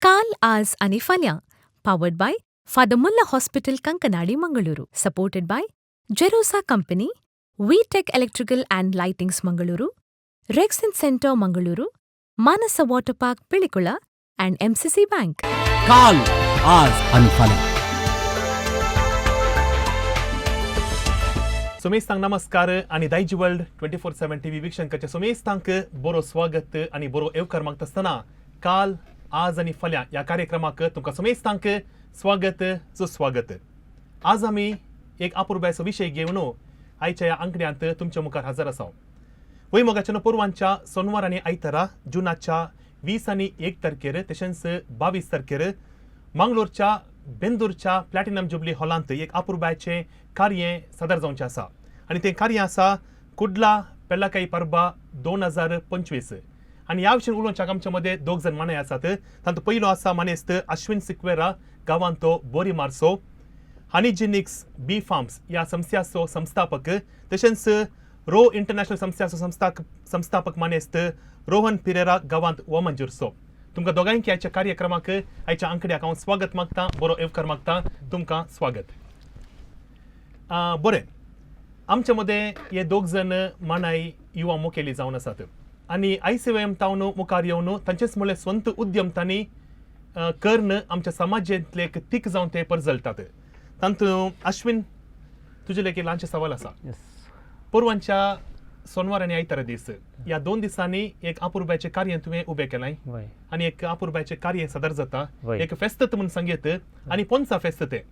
काल आज आणि फाल्यां powered by Father Mulla Hospital Kankanadi Mangaluru supported by Jerosa Company, VTech Electrical and Lightings Mangaluru, Rexin Center Mangaluru, Manasa Water Park Pilikula and MCC Bank. काल आज आणि फाल्यां. सुमेस्तांक नमस्कार आणि दायजी वर्ल्ड 24/7 टीव्ही वीक्षकांचे सुमेस्तांक बरो स्वागत आणि बरो येवकार मागता असताना काल आज आणि फाल्यां या कार्यक्रमाक तुमकां सुमेस्तांक स्वागत सुस्वागत. आज आमी एक अपुरबायचो विशय घेवन आयच्या ह्या अंकड्यांत तुमच्या मुखार हजर आसा. वैमोगाच्या पोरवांच्या सोनवार आनी आयतारा जुनाच्या 20 आनी 1 तारखेर तशेंच 22 तारखेर मंगळूरच्या बेंदूरच्या प्लॅटिनम जुबली हॉलांत एक अपुरबायचें कार्य सादर जावचें आसा आनी तें कार्य आसा कुडला पेल्लाकाई परबा 2025. आणि ह्या विशयान उलोवच्याक आमचे मदें दोग जण माने आसात. तातूंत पयलो आसा मानेस्त अश्विन सिक्वेरा गांवांतो बोरी मार्सो हनीजिनिक्स बी फार्म्स ह्या संस्थेचो संस्थापक तशेंच रो इंटरनॅशनल संस्थेचो संस्थापक मानेस्त रोहन पिरेरा गांवांत वोमंजुर्सो. तुमकां दोगांयक ह्याच्या कार्यक्रमाक आयच्या अंकड्याक हांव स्वागत मागता, बरो येवकार मागता. तुमकां स्वागत. बरें, आमचे मदें हे दोग जण मानाय युवा मुखेली जावन आसात आणि ICVM तावन मुखार येवन तांचेच म्हणले स्वंत उद्यम तांणी कर्ण आमच्या समाजांतले एक तीख जावन ते परजळटात. तातूंत अश्विन तुजे लेक एक ल्हानशें सवाल आसा. पोरवांच्या सोनवार आनी आयतारा दीस ह्या 2 दिसांनी एक अपुरबायचें कार्य तुवें उबें केलां आनी एक अपुरबायचें कार्य सादर जाता. एक फेस्त म्हणून सांगेत आनी पोंसा फेस्त ते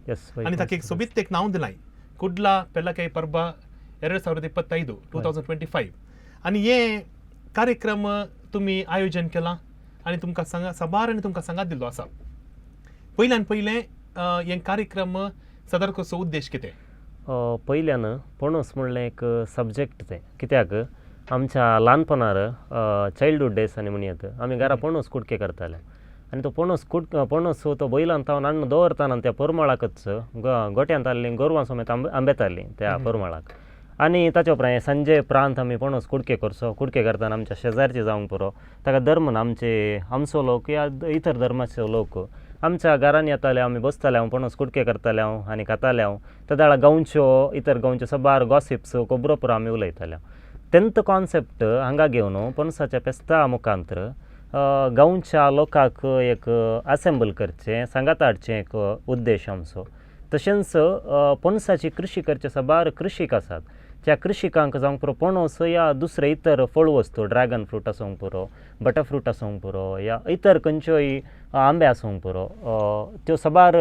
आनी ताका एक सोबीत एक नांव दिलां कुडला पेल्लाकाई परबा 2025 2025. आनी हे कार्यक्रम तुम्ही आयोजन केला आणि तुमकां सांगा सबार आणि तुमकां सांगात दिल्लो आसा. पयल्यान पयलें हे कार्यक्रम सादर करचो उद्देश कितें? पयल्यान पणस म्हणलें एक सब्जेक्ट तें कित्याक आमच्या ल्हानपणार चायल्डहूड डेज आनी म्हणयत आमी घरा पणस कुडके करताले आनी तो पणस तो बैलान तावन हाडून दवरताना त्या परमळाकच गोट्यांत आसलीं गोरवां समेत आंबेतालीं त्या परमळाक. आनी ताचे उपरांत सांजे प्रांत आमी पणस कुडके करतना आमच्या शेजारचे जावंक पुरो ताका धर्म आमचो लोक या इतर धर्माचे लोक आमच्या घरान येताले, आमी बसताले, हांव पणस कुडके करताले हांव आनी खाताले हांव. त्या दाळा गांवच्यो इतर गांवच्यो सबार गॉसिप्स खबरो पुरो आमी उलयताले. तेंत कॉन्सेप्ट हांगा घेवन पणसाच्या फेस्ता मुखांतर गांवच्या लोकांक एक असेंबल करचें, सांगात हाडचें एक उद्देश आमचो. तशेंच पणसाची कृशी करचे सबार कृषीक आसात. त्या कृषिकांक जावंक पुरो पणस या दुसरे इतर फळ वस्तू ड्रॅगन फ्रूट आसूंक पुरो, बटरफ्रूट आसूंक पुरो या इतर खंयच्योय आंबे आसूंक पुरो त्यो सबार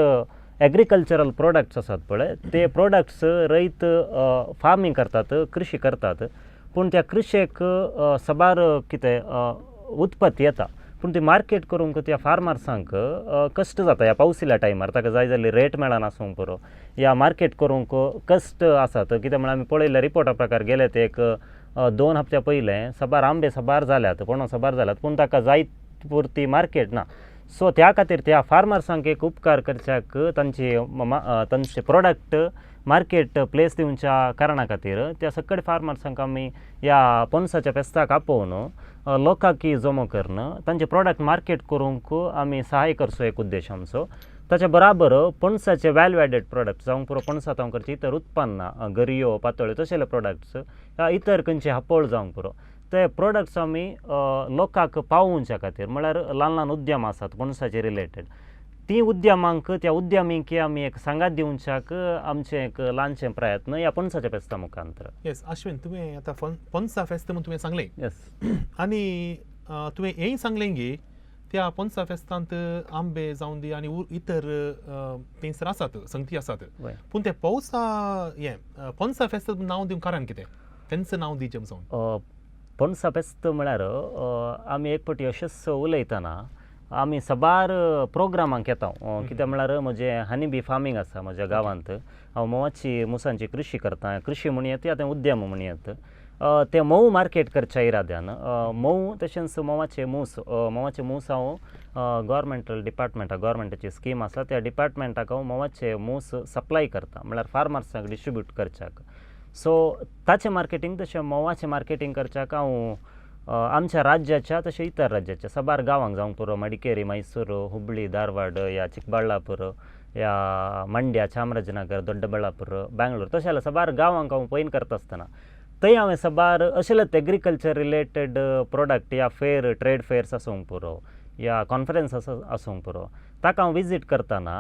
एग्रीकल्चरल प्रोडक्ट्स आसात पळय ते प्रोडक्ट्स रैत फार्मिंग करतात, कृषी करतात. पूण त्या कृशेक सबार कितें उत्पत्ती येता पूण ती मार्केट करूंक त्या फार्मर्सांक कश्ट जाता. ह्या पावसिल्या टायमार ताका जाय जाल्ली रेट मेळना आसूंक पुरो या मार्केट करूंक कश्ट आसात. कित्याक म्हळ्यार आमी पळयल्या रिपोर्टा प्रकार गेले ते एक 2 हप्त्या पयलें सबार आंबे सबार जाल्यात, पणस सबार जाल्यात पूण ताका जाय पुरती मार्केट ना. सो त्या खातीर त्या फार्मर्सांक एक उपकार करच्याक तांचे प्रोडक्ट मार्केट प्लेस दिवच्या कारणा खातीर त्या सकयल फार्मर्सांक आमी ह्या पणसाच्या फेस्ताक आपोवन लोकांक जमो करून तांचे प्रोडक्ट मार्केट करूंक आमी सहाय करचो एक उद्देश आमचो. ताच्या बराबर पणसाचे वॅल्यू एडेड प्रोडक्ट्स जावंक पुरो पणसांत करचे इतर उत्पन्नां गरयो पातोळ्यो तशेले प्रोडक्ट्स इतर खंयचे हापोळ जावंक पुरो ते प्रोडक्ट्स आमी लोकांक पावोवच्या खातीर म्हळ्यार ल्हान ल्हान उद्यम आसात पणसाचे रिलेटेड ती उद्यमांक त्या उद्यमींक आमी एक सांगात दिवच्याक आमचें एक ल्हानशें प्रयत्न ह्या पणसाच्या फेस्ता मुखांतर. येस अश्विन, तुवें आतां पणसा फेस्त म्हणून तुवें सांगलें. येस आनी तुवें हेंय सांगलें की त्या पणसा फेस्तांत आंबे जावन दी आनी इतर थंयसर आसात संगती आसात पूण ते पणसा फेस्त नांव दिवंक कारण कितें? तेंचं नांव दिवचें म्हणून पणसा फेस्त म्हळ्यार आमी एक फावटी अशेंच उलयतना आमी सबार प्रोग्रामांक येता. कित्याक म्हळ्यार म्हजें हनी बी फार्मींग आसा म्हज्या गांवांत. हांव मोवाची मुसांची कृशी करता. कृशी म्हणयत या तें उद्यम म्हणयत. ते मोव मार्केट करच्या इराद्यान मोव तशेंच मोवाचे मूस हांव गव्हर्मेंटल डिपार्टमेंटा गव्हर्मेंटाची स्कीम आसा त्या डिपार्टमेंटाक हांव मोवाचे मूस सप्लाय करता म्हळ्यार फार्मर्सांक डिस्ट्रिब्यूट करच्याक. सो ताचें मार्केटींग तशें मोवाचें मार्केटींग करच्याक हांव आमच्या राज्याच्या तशें इतर राज्याच्या सबार गांवांक जावंक पुरो मडिकेरी मैसूरू हुबळी धारवाड या चिಕ್ಕಬಳ್ಳಾಪುರ या मंड्या चामराजनगर दोड्डबಳ್ಳापुर बेंगळूर तशें जाल्यार सबार गांवांक हांव पयन करता आसतना थंय हांवें सबार अशेंच एग्रीकल्चर रिलेटेड प्रोडक्ट या फेर ट्रेड फेर्स आसूंक पुरो या कॉन्फरन्स आसूंक पुरो ताका हांव विजीट करतना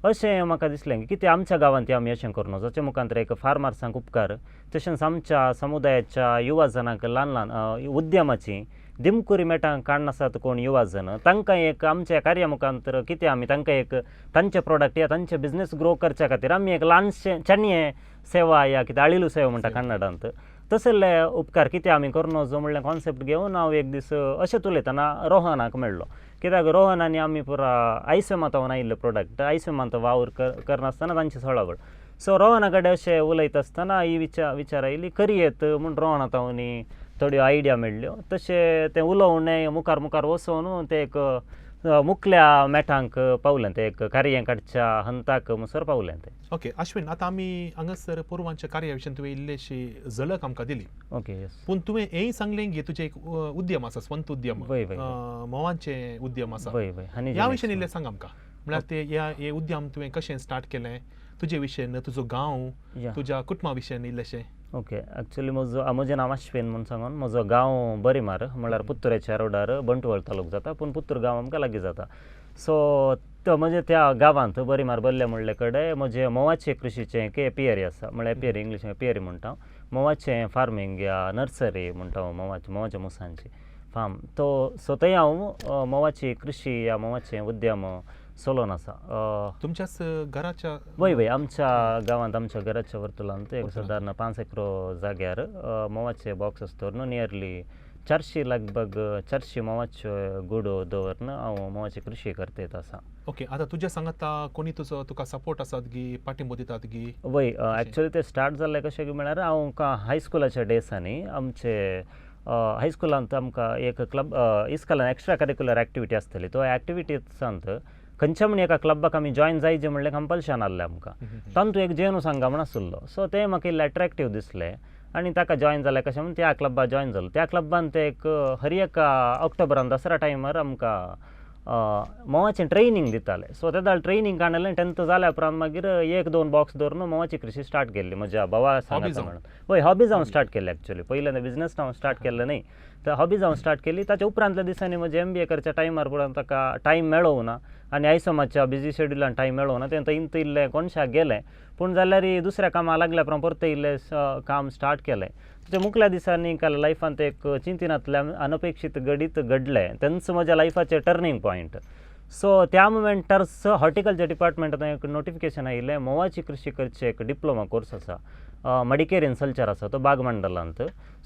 अशें म्हाका दिसलें की कितें आमच्या गांवांत आमी अशें करूं जाचे मुखांतर एक फार्मर्सांक उपकार तशेंच आमच्या समुदायाच्या युवा जनांक ल्हान ल्हान उद्यमाची दिमकुरी मेटांक काडनासत कोण युवा जन तांकां एक आमच्या कार्या मुखांतर कितें आमी तांकां एक तांचे प्रोडक्ट या तांचे बिझनेस ग्रो करच्या खातीर आमी एक ल्हानशें चणये सेवा या कितें आळिलू सेवा म्हणटा कन्नडांत तसले उपकार कितें आमी करनो जो म्हणलें कॉन्सेप्ट घेवन हांव एक दीस अशेंच उलयतना रोहनाक मेळ्ळो कित्याक रोहन आनी आमी पुरा आयसमांतावन आयिल्ले प्रोडक्ट आयसमांत वावर करनासतना तांची सळावळ सो रोहना कडेन अशें उलयता आसतना ही विचार आयली करियेत म्हूण रोहनातावनी थोड्यो आयडिया मेळ्ळ्यो तशें तें उलोवणें मुखार वचोन तें एक मुखल्या मेठांक पावलें तें एक कार्ये काडच्या हंताक मुसर पावलें तें. ओके अश्विन आतां आमी हांगासर पोरवांच्या कार्या विशयी तुवें इल्लीशी झलक आमकां दिली. Okay yes. पूण तुवें हेंय सांगलें की तुजें एक उद्यम आसा स्वंत उद्यम मोवांचें उद्यम आसा ह्या विशयी इल्लें सांग आमकां म्हळ्यार तें हे उद्यम तुवें कशें स्टार्ट केलें तुजे विशयन तुजो गांव तुज्या कुटुंबा विशयन इल्लेशें. ओके एक्चुअली म्हजें नांव अश्विन म्हूण सांगून म्हजो गांव बरीमार म्हळ्यार पुत्तुरेच्या रोडार बंटवळ तालुक जाता पूण पुत्तूर गांव आमकां लागीं जाता सो म्हणजे त्या गांवांत बरीमार बल्ले म्हणले कडेन म्हजें मोवाचें कृशीचें एपियरी आसा म्हळ्यार एपियरी इंग्लिशीन एपियरी म्हणटा मोवाचें फार्मींग या नर्सरी म्हणटा मोवाच्या मुसांची फार्म सो थंय हांव मोवाची कृशी या मोवाचें उद्यम चलोवन आसा. तुमच्याच घराच्या वय आमच्या गांवांत आमच्या घराच्या वर्तुळांत एक सादारण 5 एकर जाग्यार मोवाचे बॉक्स दवरून नियरली 400 लागभग 400 मोवाच्यो गुडो दवरून हांव मोवाची कृशी करता आसा. ओके आतां तुज्या सांगाता कोणी तुका सपोर्ट आसात गी पाठिंबो दितात गी. वय एक्चुअली ते स्टार्ट जाल्लें कशें की म्हळ्यार हांव हायस्कुलाच्या डेसांनी आमचे हायस्कुलांत आमकां एक क्लब इस्कॉलान एक्स्ट्रा करिक्युलर एक्टिविटी आसतली तो एक्टिविटीसांत खंयच्या म्हण एका क्लबाक आमी जॉयन जायचें म्हणलें कंपल्शन आहलें आमकां तातूंत एक जेनू सांगा म्हण आसलो सो तें म्हाका इल्लें अट्रेक्टीव दिसलें आनी ताका जॉयन जालें कशें म्हणून त्या क्लबाक जॉयन जालो. त्या क्लबान ते एक हर एक ऑक्टोबरान दसरा टायमार आमकां मोवाचें ट्रेनींग दितालें सो तें ट्रेनींग काडलें 10th जाल्या उपरांत मागीर 1-2 बॉक्स दवरून मोवाची कृशी स्टार्ट केल्ली म्हज्या भावा सांगाता म्हणून. वय हॉबीज हांव स्टार्ट केल्ली एक्चुअली पयलें बिझनस हांव स्टार्ट केल्लें न्ही तर हॉबीज हांव स्टार्ट केली ताच्या उपरांतल्या दिसांनी म्हजे MBA करच्या टायमार पळोवन ताका टायम मेळोवं ना आनी आयसमाच्या बिजी शेड्युलान टायम मेळोवं ना तें इंत इल्लें कोणशाक गेलें पूण जाल्यार दुसऱ्या कामाक लागल्या उपरांत परत इल्लें काम स्टार्ट केलें. ताच्या मुखल्या दिसांनी काल लायफांत एक चिंतनांतल्यान अनपेक्षीत घडीत घडलें तेंच म्हज्या लायफाचें टर्नींग पॉयंट. सो त्या मुमेंटार हॉर्टिकल्चर डिपार्टमेंटान एक नोटिफिकेशन आयिल्लें मोवाची कृशी करचें एक डिप्लोमा कोर्स आसा मडिकेरीन सल्चर आसा तो बाग मंडलांत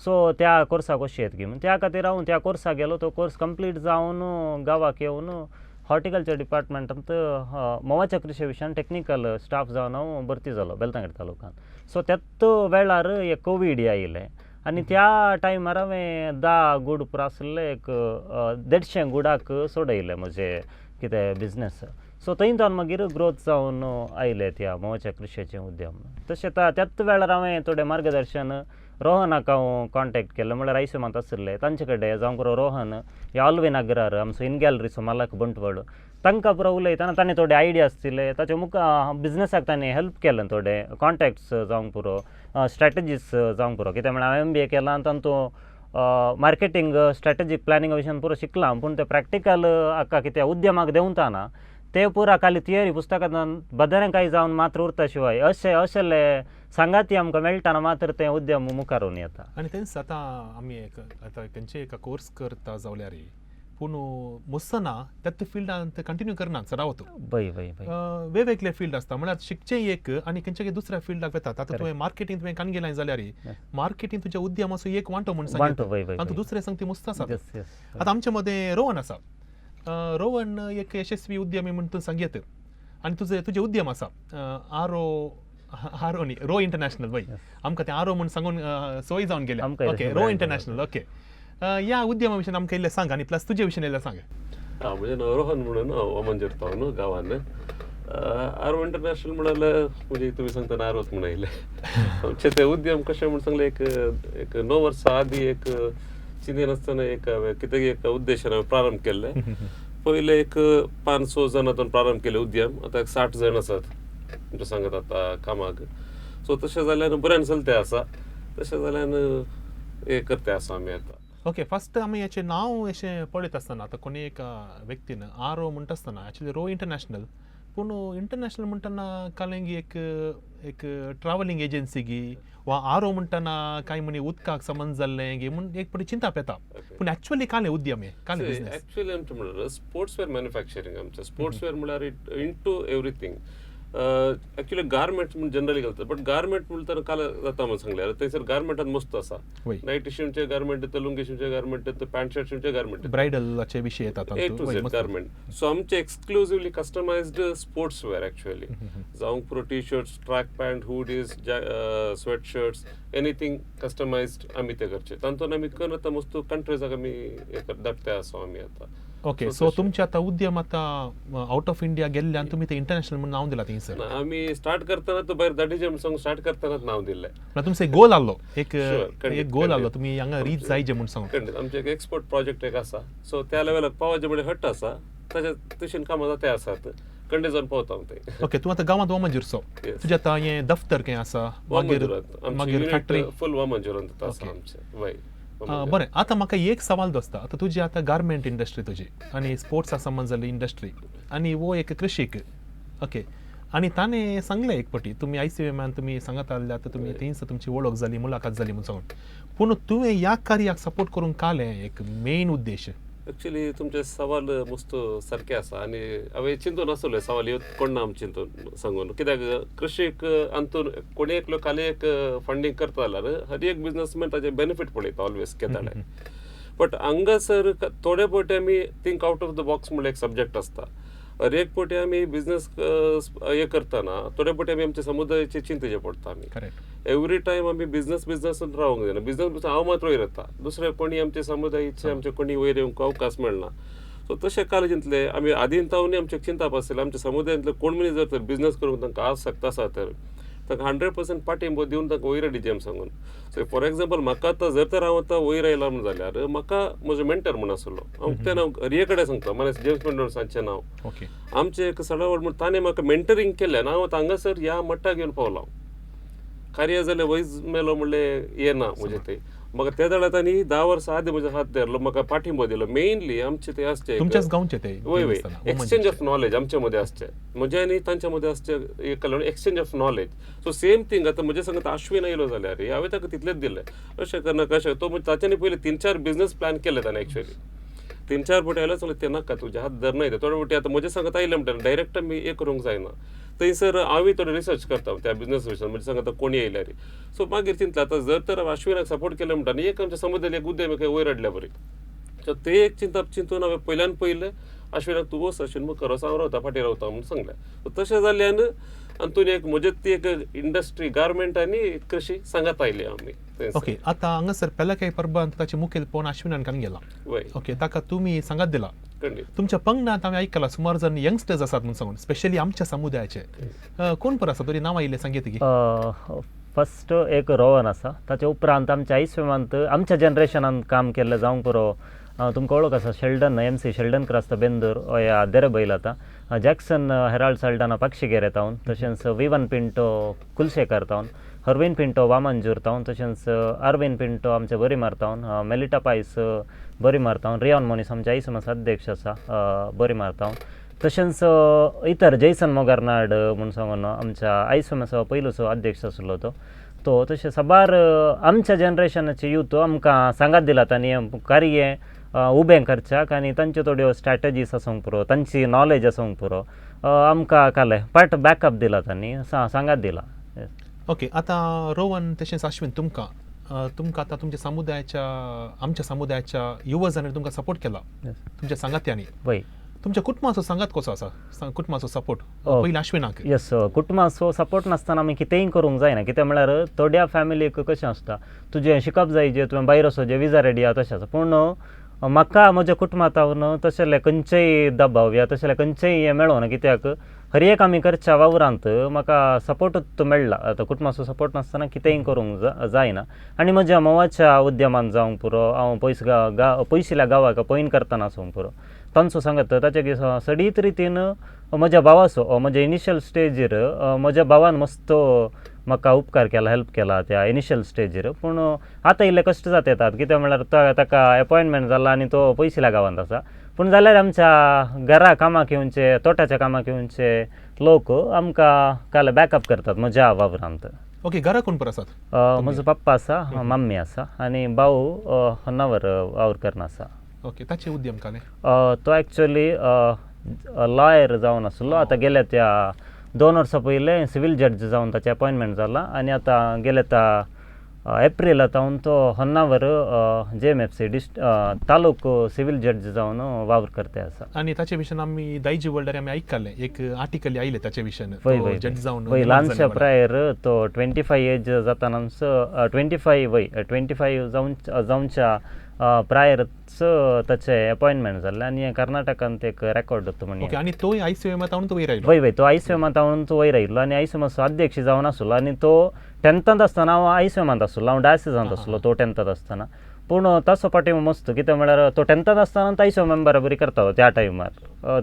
सो त्या कोर्साक कशी येत घेवन त्या खातीर हांव त्या कोर्साक गेलो तो कोर्स कंप्लीट जावन गांवाक येवन हॉर्टिकल्चर डिपार्टमेंटांत मोवाच्या कृशी विशयान टेक्निकल स्टाफ जावन हांव भरती जालो बेलतांगेड तालुकांत. सो त्याच वेळार एक कोवीड आयिल्लें आनी त्या टायमार हांवें 10 गूड पुरो आसले एक 150 गुडाक सोडयले म्हजे कितें बिझनेस सो थंयच्यान मागीर ग्रोथ जावन आयले त्या मोवाच्या कृशेचें उद्यम. तशें त्याच वेळार हांवें थोडें मार्गदर्शन रोहनाक हांव कॉन्टेक्ट केलें म्हळ्यार आयसमांत आसले तांचे कडेन जावं पुरो रोहन ह्या ऑल्वेन अग्रार आमचो इन गॅलरीचो मालक बंटवळ तांकां पुरो उलयतना ताणें थोडे आयडियाज दिले ताचे बिझनसाक ताणें हेल्प केलें थोडे कॉन्टेक्ट्स जावंक पुरो स्ट्रॅटेजीस जावंक पुरो कित्याक म्हळ्यार हांवें MBA केलां तातूंत मार्केटींग स्ट्रॅटेजीक प्लॅनिंगा विशयान पुरो शिकलां पूण ते प्रॅक्टिकल हाका कितें उद्यमाक देंवताना ते पुरा खाली थियरी पुस्तकांत बदरें कांय जावन मात्र उरता शिवाय अशेले सांगाती आमकां मेळटाना मात्र तें उद्यम मुखारून येता. आनी तेंच आतां आमी आतां खंयचे एका कोर्स करता जाल्यार पूण मुसना त्याच फिल्डांत कंटिन्यू करनात रावत वेगवेगळे फील्ड आसता म्हळ्यार शिकचें एक आनी खंयचे दुसऱ्या फिल्डाक वतात. आतां तुवें मार्केटींग तुवें कान गेलां जाल्यार मार्केटींग तुज्या उद्यमाचो एक वांटो म्हूण सांगता आनी दुसरें सांगता मुस्त आसा. आतां आमचे मदें रोहन आसा रोहन एक यशस्वी उद्यमी म्हणून तूं सांगयत आनी तुजें उद्यम आसा आरो न्ही रो इंटरनॅशनल वय आमकां तें आरो म्हूण सांगून सवय जावन गेल्या. ओके रो इंटरनॅशनल ओके ह्या उद्यमा विशयी आमकां इल्लें सांग आनी प्लस तुजे विशयी इल्लें सांग. म्हजें नांव रोहन म्हणून हांव ओमांजेर पावन गांवान आरो इंटरनॅशनल म्हणाले म्हणजे तुमी सांगतना आरोच म्हण आयले आमचें तें उद्यम कशें म्हूण सांगलें एक 9 वर्सां आदीं एक चिंतेन आसतना एक कितें एक उद्देशान हांवें प्रारंभ केल्ले. पयले एक 500 जणांतून प्रारंभ केले उद्यम, आतां 60 जण आसात म्हणजे सांगत आतां कामाक. सो तशें जाल्यार बऱ्यान चलते आसा, तशें जाल्यार हे करते आसा आमी आतां. ओके, फर्स्ट आमी हेचें नांव अशें पळयत आसतना आतां कोणी एक व्यक्तीन आरो म्हणटा आसतना एक्चुअली रो इंटरनॅशनल, पूण इंटरनॅशनल म्हणटना कालेंगी एक ट्रॅव्हलिंग एजन्सी गी वा आरो म्हणटना कांय म्हणी उदकाक संबंद जाल्लें गे म्हूण एक बरी चिंता येता. पूण एक्चुअली कालें उद्यम हे कालें बिझनेस. एक्चुअली आमचें म्हणल्यार स्पोर्ट्सवेअर मॅन्युफॅक्चरिंग आमचें. स्पोर्ट्सवेअर म्हळ्यार इनटू एवरीथिंग. एक्चुअली गारमेंट्स म्हणून जनरली घालतात, बट गारमेंट म्हणटा काल जाता म्हणून सांगल्यार थंयसर गारमेंटान मस्त आसा. नायटी शिवचे गारमेंट येता, लुंगी शिवचे गारमेंट येता, पॅन्ट शर्ट शिवचे गारमेंट येता, ब्रायडलाचे विशय येतात ए टू झेड गारमेंट. सो आमचे एक्सक्लुझिवली कस्टमायज्ड स्पोर्ट्सवेअर एक्चुअली जावंक पुरो T shirts, track pant, hoodies, sweat shirts, anything customised आमी ते करचे. तातूंत आमी करून आतां मस्त कंट्रीजाक आमी धाडटे आसा आमी आतां. ओके, सो तुमचे आतां उद्यम आतां आउट ऑफ इंडिया गेल्ले आनी तुमी ते इंटरनॅशनल म्हणून नांव दिलां थंयसर. आमी स्टार्ट करतना तो भायर दाडीचे म्हणून स्टार्ट करतनाच नांव दिल्लें. तुमचो एक गोल आहलो, एक खंडीत, गोल आहलो तुमी हांगा रीच जायचे म्हणून सांगून. खंडीत आमचे एक एक्सपोर्ट प्रोजेक्ट एक आसा. सो त्या लेवलाक पावचे म्हणजे हट्ट आसा, ताच्या तशेन कामां जाते आसात. खंडीत जावन पावता हांव थंय. ओके, तूं आतां गांवांत वामांजीरचो, तुजें आतां हें दफ्तर खंय आसा, मागीर फॅक्टरी फूल वामांजुरांत आसा आमचें. वय बरें. आतां म्हाका एक सवाल दोस्ता, आतां तुजी आतां गारमेंट इंडस्ट्री तुजी आनी स्पोर्ट्साक संबंद जाल्ली इंडस्ट्री आनी वो एक कृशीक. ओके, आनी ताणें सांगलें एक फावटी तुमी ICMAन तुमी सांगत आसले आतां तुमी थंयच तुमची वळख जाली, मुलाखत जाली म्हणून सांगून. पूण तुवें ह्या कार्याक सपोर्ट करूंक कालें एक मेन उद्देश. एक्चुअली तुमचे सवाल मस्त सारखे आसा आनी हांवें चिंतून आसले सवाल येवं कोण ना आमी चिंतून सांगून. कित्याक कृशीक हातून कोणी एकलो खाली एक फंडींग करता जाल्यार हर एक बिझनेसमॅन ताचे बेनिफीट पळयता ऑलवेज केताळे. बट हांगासर थोडे फावटी आमी think out of the box म्हणून एक सब्जेक्ट आसता. हर एक फावटी आमी बिझनेस हे करतना थोडे फावटी आमी आमच्या समुदायाचे चिंतेचे पडटा. आमी एवरी टायम आमी बिझनेसून रावंक जायना. बिझनेस हांव मात्र वयर येता, दुसरे कोणी आमचे समुदायाचे आमचे कोणी वयर येवंक अवकाश मेळना. सो तशें काल चिंतले आमी आदीं तावनी आमचे चिंता आसलें आमच्या समुदायांतले कोण मनीस जर तर बिझनेस करूंक तांकां आसक्त आसा तर ताका 100% पाठिंबो दिवन तांकां वयर हाडिचें आमी सांगून. सो फॉर एग्जाम्पल म्हाका आतां जर तर हांव आतां वयर आयला म्हण जाल्यार म्हाका म्हजो मेंटर म्हूण आसलो, हांव तें नांव हरये कडेन सांगता, माने जेम्स मेंडोर्सांचें नांव. आमचें एक सडावड म्हूण ताणें म्हाका मेंटरींग केलें आनी हांव हांगासर ह्या मट्टाक येवन पावलो. कार्य जालें वयज मेलो म्हणलें येना म्हजें थंय. म्हाका त्या वेळार तांणी 10 वर्सां आदीं म्हजो हात धरलो, म्हाका पाठिंबो दिलो. मेनली आमचे ते आसचे वय वय एक्सचेंज ऑफ नॉलेज आमचे मदें आसचें, म्हजे आनी तांच्या मदें आसचें एक exchange of knowledge. So same thing आतां म्हजे सांगत आश्वीन आयलो जाल्यार हांवें ताका तितलेंच दिलें. अशें करना कशें तो ताच्यानी पयलीं 3-4 बिझनेस प्लॅन केले ताणें. एक्चुअली 3-4 फावटी आयलो सांगलें तें नाका तुजे हात धरना येता. थोडे फावटी आतां म्हजे सांगत आयले म्हणटा डायरेक्ट आमी हें करूंक जायना. थंयसर हांवूय थोडे रिसर्च करता त्या बिझनेस विशयान, म्हणजे सांगता कोणी येयल्यार. सो मागीर चिंतलें आतां जर तर अश्विनाक सपोर्ट केलें म्हणटा न्ही एक आमच्या समुदायान एक उद्यम वयर हाडल्या बरी. सो ते एक चिंतून हांवें पयल्यान पयलें अश्विनाक तूं वच अश्विन खरोच हांव रावता फाटीं रावता म्हणून सांगलें. सो तशें जाल्ल्यान हातून एक म्हजे ती एक इंडस्ट्री गारमेंट आनी कृशी सांगत आयली आमी. ओके, आतां हांगासर पॅलाकाई परबांत ताचें मुखेलपण अश्विनान कान गेला. ओके, ताका तुमी सांगात दिला. तुमच्या पंगडांत हांवें आयकलां सुमार जण यंगस्टर्स आसात म्हणून सांगून, स्पेशली आमच्या समुदायाचे. कोण पर आसा तरी नांव आयिल्लें सांगीत की. फस्ट एक रोहन आसा, ताचे उपरांत आमच्या ICMAंत आमच्या जनरेशनान काम केल्लें जावंक पुरो तुमकां वळख आसा शेल्डन MC शेल्डन क्रास्त बेंदूर ह्या देरेबैल आतां जॅक्सन हेराल्ड साल्डाना पाक्षिगेरे तावन, तशेंच विवन पिंटो कुलशेकर तावन, हरविन पिंटो वामांजूर तावन, तशेंच अरविन पिंटो आमचे बरीमार तावन, मेलिटा पायस बरीमार तावन, रियान मोनीस आमचे ICMAचो अध्यक्ष आसा बरीमार तावन, तशेंच इतर जैसन मोगार्नाड म्हणून सांगून आमच्या ICMAचो पयलूचो अध्यक्ष आसलो तो तशें साबार आमच्या जनरेशनाचे यूथ आमकां सांगात दिला तांणी कार्य उबें करच्याक आनी तांच्यो थोड्यो स्ट्रॅटजीस आसूंक पुरो, तांची नॉलेज आसूंक पुरो आमकां काले पार्ट बॅकअप दिला तांणी सांगात दिला. ओके, आतां रोहन तशेंच अश्विन तुमकां आतां तुमच्या समुदायाच्या आमच्या समुदायाच्या युवा जनांनी तुमकां सपोर्ट केला तुमच्या सांगात्यांनी. वय तुमच्या कुटुंबाचो सांगात कसो आसा, कुटुंबाचो सपोर्ट पयलीं अश्विनाक. येस, कुटुंबाचो सपोर्ट नासतना आमी कितेंय करूंक जायना. कित्याक म्हळ्यार थोड्या फॅमिलीक कशें आसता तुजें शिकप जाय, जें तुवें भायर वचो जे विजा रेडी आहा तशें आसा, पूण म्हाका म्हज्या कुटुंबातावन तशेले खंयचेय दबाव या तशेले खंयचेय हें मेळोना कित्याक हर एक आमी करच्या वावरांत म्हाका सपोर्टूच मेळ्ळा. आतां कुटुंबाचो सपोर्ट नासतना कितेंय करूंक जायना. आनी म्हज्या मोवाच्या उद्यमांत जावंक पुरो, हांव पयशिल्ल्या गांवाक पयन करतना आसूंक पुरो, तांचो सांगत ताचे सडीत रितीन म्हज्या भावाचो म्हज्या इनिशियल स्टेजीर म्हज्या भावान मस्त म्हाका उपकार केला, हेल्प केला त्या इनिशियल स्टेजीर. पूण आतां इल्ले कश्ट जाता येतात कित्याक म्हळ्यार ताका अपॉयंटमेंट जाला आनी तो पयशिल्ल्या गांवांत आसा. पूण जाल्यार आमच्या घरा कामाक येवचे, तोट्याच्या कामाक येवचे लोक आमकां काल बॅकअप करतात म्हज्या वावरांत. ओके, घरा कोण पर आसात? म्हजो पप्पा आसा, मम्मी आसा आनी भाऊ होन्नावर वावर करना आसा. ओके, ताचे उद्यम काले? तो एक्चुअली लॉयर जावन आसलो. आतां गेल्या त्या 2 वर्सां पयले सिवील जज जावन ताचें अपॉयंटमेंट जाला आनी आतां गेल्या त्या एप्रिलांत तो होन्नावर JMFC तालूक सिवील जज जावन वावर करते आसा. आनी ताचे विशयान आमी दायजी वर्ल्डार आमी आयकले, एक आर्टिकल आयले ताचे विशयान. जज जावन ल्हानशा प्रायर तो 25 एज जातानाच 25 जावनच्या प्रायरच ताचें अपॉयंटमेंट जाल्लें आनी कर्नाटकांत एक रेकॉर्ड जाता म्हण. आनी तोय ICMत आवून तो वयर आयलो? वय तो ICMत आवून तो वयर आयिल्लो आनी ICMचो अध्यक्ष जावन आसलो. आनी तो 10th आसतना हांव ICMत आसलो, हांव डायसिसांत आसलो तो 10th आसतना. पूण तसो पाठिंबो मस्त, कित्याक म्हळ्यार तो 10th आसतना ICM मेंबर बरी करता त्या टायमार,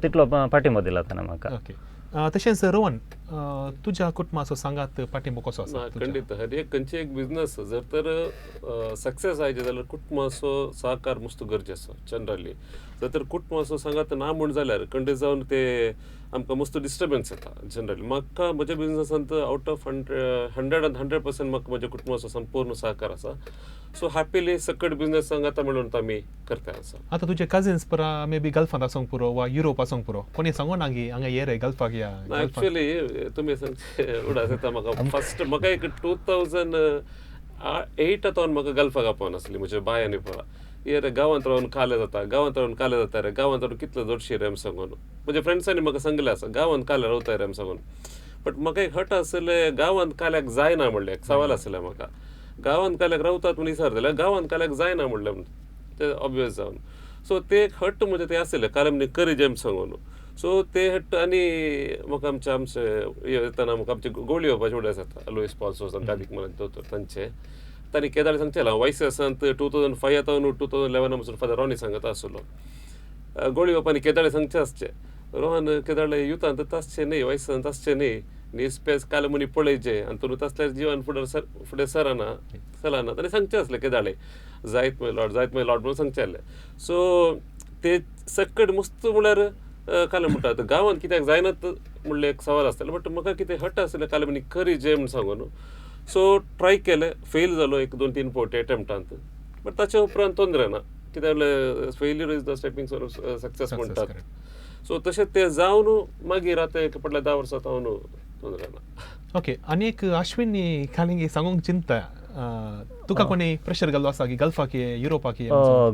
तितलो पाठिंबो दिला ताणें म्हाका. ओके, तशेंच रोहन, तुज्या कुटुंबाचो सांगात पाठिंबो कसो आसा? खंडीत हर एक खंयचे एक बिझनस जर तर सक्सेस आयचे जाल्यार कुटुंबाचो सहकार मस्त गरजेचो जनरली. जर तर कुटुंबाचो सांगात ना म्हण जाल्यार खंडीत जावन ते आमकां मस्त डिस्टर्बन्स येता जनरली. म्हाका म्हज्या बिझनसांत आउट ऑफ 100% म्हाका म्हज्या कुटुंबाचो संपूर्ण सहकार आसा. सो हॅपिली सकट बिझनस सांगात मेळून आमी करता आसा. आतां तुजे कजिन्स परा मे बी गल्फांत आसूंक पुरो वा युरोप आसूंक पुरो, कोणी सांगो ना गी हांगा ये रे गल्फाक या? एक्चुअली तुमी सांगचे उडास येता म्हाका. फर्स्ट म्हाका एक 2008 म्हाका गल्फाक आपोवन आसली म्हज्या बायांनी पळा, ये रे गांवांत रावन काले जाता, गांवांत रावन काले जाता रे, गांवांत रावन कितलो जोडशी रे सांगून म्हज्या फ्रेंड्सांनी म्हाका सांगलें आसा गांवांत काले रावताय रे सांगून. बट म्हाका एक हट आसलें गांवांत काल्याक जायना म्हणलें, एक सवाल आसलें म्हाका. गांवांत काल्याक रावतात म्हूण विचार जाल्यार गांवांत काल्याक जायना म्हणलें ते ऑब्वियस जावन. सो ते एक हट्ट म्हणजे ते आसलें काले म्हणजे करी जेम सांगून. सो ते हट्ट आनी म्हाका आमचे येताना म्हाका आमचे गोळी येवपाचे उडास येता. लुईस पॉल्सो दादीक म्हणून दोतोर तांचे तांणी केदाळे सांगचेला वायस आसात 2005 येता 2011 म्हणून फादर रॉनी सांगता आसलो. गोळी येवपानी केदाळे सांगचे आसचे, रोहन केदाळे युतांत तासचे न्ही, वयसांत तासचे न्ही, निस्पेस काल मुनी पळयचे आनी तुमी तसल्यार जिवन फुडें चलना तांणी सांगचे आसले केदाळे जायत माय लॉर्ड म्हणून सांगचे आसले. सो ते सकट मस्त म्हळ्यार काले म्हणटात गांवांत कित्याक जायनात म्हणलें एक सवाल आसतालो. बट म्हाका कितें हट्ट आसलें काले म्हणी खरी जे म्हण सांगून. सो ट्राय केलें, फेल जालो 1-2-3 फावटी एटेम्प्टांत. बट ताच्या उपरांत तोंदरे ना, कित्याक failure is the stepping stone of success म्हणटात. सो तशें ते जावन मागीर आतां एक फाटल्या 10 वर्सां हांव तोंदरे ना. ओके, आनी एक अश्विनी खाली सांगूंक चिंता, तुका कोणी प्रेशर घालो आसा की गल्फाक ये, युरोपाक ये?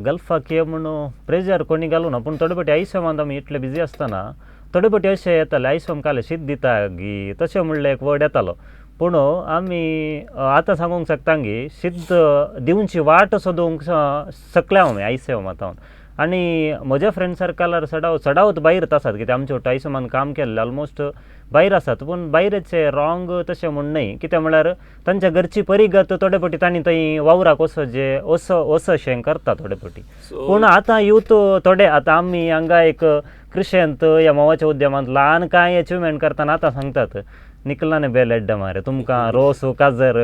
गल्फाक ये म्हणून प्रेशर कोणी घालूं ना, पूण थोडे फावटी ICMांत आमी इतले बिजी आसतना थोडे फावटी अशें येतालें ICM काले शीत दिता गी तशें म्हणलें एक वर्ड येतालो. पूण आमी आतां सांगूंक शकता की शीत दिवची वाट सोदूंक शकले आमी ICMांत. आनी म्हज्या फ्रेंड सर्कलार सडावत भायर आसात, कित्याक आमचे वांगडा ICMांत काम केल्लें ऑलमोस्ट भायर आसात. पूण भायरचे रॉंग तशें म्हण न्हय, कित्याक म्हळ्यार तांच्या घरची परिगत थोडे फावटी तांणी थंय वावराक वचशें करता थोडे फावटी. पूण आतां यूथ थोडे आतां आमी हांगा एक कृशेंत ह्या मोवाच्या उद्यमांत ल्हान कांय अचिवमेंट करतना आतां सांगतात निकलाने बेल एड्डा मारे, तुमकां रोस काजर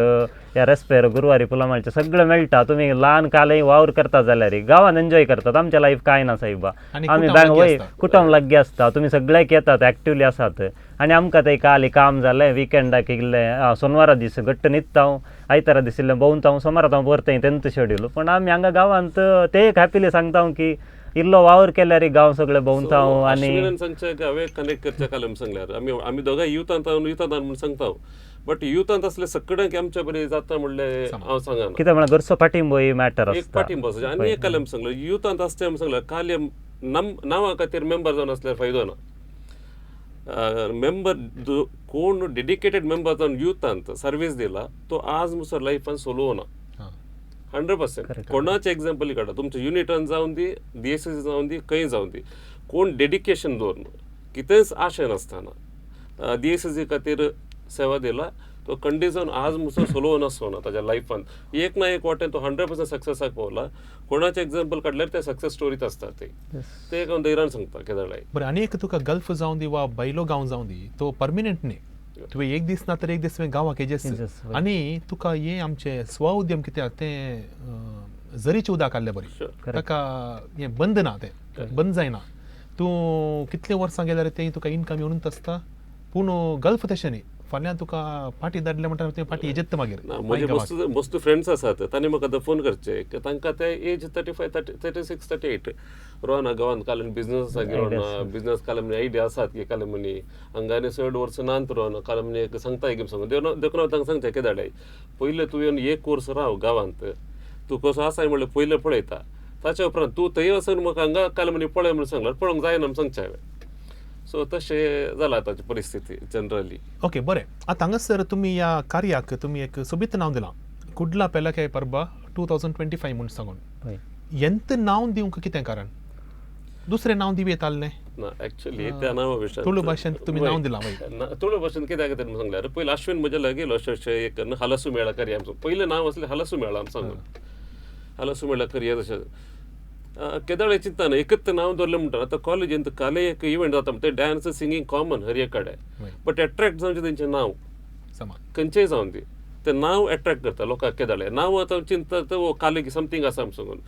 या रेस्पेर गुरुवारी पुलामाळचे सगळें मेळटा. तुमी ल्हान कालय वावर करता जाल्यार गांवांत एन्जॉय करतात. आमच्या लायफ कांय ना सायबा, आमी वय कुटुंब लागीं आसता, तुमी सगळेक येतात, एक्टिवली आसात. आनी आमकां थंय काली काम जालें, विकेंडाक इल्लें सोनवारा दीस घट्ट न्हिदता, आयतारा दीस इल्लें भोंवता, सोमारात हांव परतें तेंच शेड्यूल. पूण आमी हांगा गांवांत ते एक हॅपिली सांगता की इल्लो वावर केल्यार गांव सगळें भोंवता. आनी सांगचे हांवें कनेक्ट करचे कालम सांगल्यार आमी दोगांय युथांत म्हणून सांगता. बट युथांत असले सगळ्यांक आमच्या बरें जाता म्हणलें हांव सांगना, कित्याक म्हळ्यार घरचो पाठिंबोय मॅटर एक पाठिंबो आसा. आनी एक कालम सांगलो युथांत आसता म्हणून सांगल्यार काल नांवा खातीर मेंबर जावन आसल्यार फायदो ना. मेंबर कोण डेडिकेटेड मेंबर जावन युथांत सर्वीस दिला तो आज मुसर लायफान सोलोवं ना. 100% कोणाचे एक्झाम्पल काढा, तुमच्या युनिटान जाऊन दी, DSC जाऊन दी, खंय जाऊन दी, कोण डेडिकेशन दवरना, कितेंच आशय नासतना DSC खातीर सेवा दिला, तो कंडिशन आज मुसो सोलो नासना ताच्या लायफान एक ना एक वाटेन तो 100% सक्सेसाक पावला. कोणाचे एक्झाम्पल काडल्यार ते सक्सेस स्टोरीच आसता ते एक हांव धैर्यान सांगता केदळाय. बरें, आनी एक तुका गल्फ जावं दी वा बैलो गांव जावं दी, तो परमिनंट न्ही. तुवें एक दीस ना तर एक दीस गांवाक येजेस. आनी तुका हे आमचे स्वउद्यम कित्याक तें जरीचें उदक काडलें बरी, ताका हें बंद ना, तें बंद जायना. तूं कितले वर्सां गेल्यार तें तुका इनकम येवनूच आसता. पूण गल्फ तशें न्ही, फाल्यां तुका पार्टी धाडले म्हणटा तें पार्टी येजेत मागीर. म्हजे मस्त फ्रेंड्स आसात, तांणी म्हाका फोन करचे, तांकां ते एज 35, 36, 38 रोना गांवांत काल बिझनस आसा रोना, बिझनस काल म्हणे आयडिया आसात की काल म्हणे हांगानी 6 वर्सां नांत रोना काल म्हणे एक सांगता एक सांगून देखून हांव तांकां सांगचें की धाडाय पयलें तूं येवन एक कोर्स राव गांवांत, तूं कसो आसाय म्हणल्यार पयलें पळयता, ताच्या उपरांत तूं थंय वचून म्हाका हांगा काल म्हणे पळय म्हणून सांगल्यार पळोवंक जायना म्हूण सांगचें हांवें. सो तशें जाला ताची परिस्थिती जनरली. ओके, बरें. आतां हांगासर तुमी ह्या कार्याक तुमी एक सोबीत नांव दिलां, कुडला पेलाकाय परबा 2025 म्हणून सांगून. ಎಂತ ನಾವ್ ದಿವಂಕ ಕಿತೆ ಕಾರಣ दुसरे नाव दिवे येताले ना ऍक्च्युअली त्या नावा विषय तुळू भाषेंत तुम्ही नाव दिला तुळू भाषेंत कितें कितें सांगल्यार पयलीं अश्विन म्हज्या लागीं गेलो अशें एक हालसू मेळा करया आमचो पयलें नांव आसलें हालसू मेळा आमी सांगून हालसू मेळा करया तशें केदाळे चिंतना एकच नांव दवरलें म्हणटा. आतां कॉलेजींत काले एक इव्हेंट जाता ते डान्स सिंगींग कॉमन हर एक कडेन, बट एट्रॅक्ट जावचें तेंचें नांव खंयचेंय जावन दी तें नांव एट्रॅक्ट करता लोकांक. केदाळे नांव आतां चिंता तो काले समथींग आसा आमी सांगून.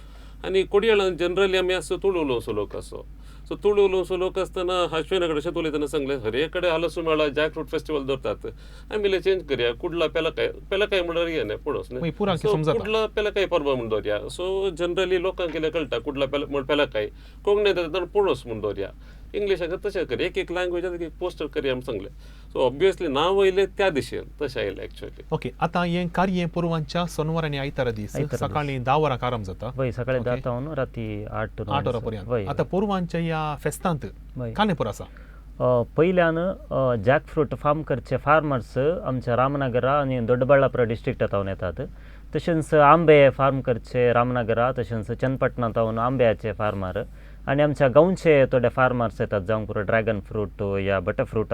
आनी कोडयाळान जनरली आमी आसता तुळू उलोवचो लोक असो. सो तुळू उलोवचो लोक आसतना अश्विना कडेन अशें उलयतना सांगलें हर एक कडेन हालसू मेळा जॅकफ्रूट फेस्टिवल दवरतात, आमी इल्लें चेंज करया कुडला पेलाकाय म्हणल्यार ये न्ही पळोवस न्ही कुडला पेलाकाय परबा म्हूण दवरया. सो जनरली लोकांक कितें कळटा कुडला पेलाकाय कोंकणी पणस म्हूण दवरया, इंग्लिशाक तशें करया, एक एक लँग्वेजात एक पोस्टर करया आमी सांगलें. सो ऑब्वियसली नांव वयलें त्या दिशेन तशें आयलें एक्चुअली. ओके, आतां हें कार्य पुरवांच्या सोनवार आनी आयतारा दीस सकाळीं 10 वरांक आरंभ जाता. सकाळीं 10 तावन राती 8 वरां पर्यंत. आतां पुरवांच्या ह्या फेस्तांत कानेपूर आसा. पयल्यान जॅकफ्रूट फार्म करचे फार्मर्स आमच्या रामनगरा आनी दोड्डबಳ್ಳापुरा डिस्ट्रिक्टांत येतात. तशेंच आंबे फार्म करचे रामनगरा, तशेंच चन्नपट्टणांत आंब्याचे फार्मर आनी आमच्या गांवचे थोडे फार्मर्स येतात जावं पुरो ड्रॅगन फ्रूट या बटरफ्रूट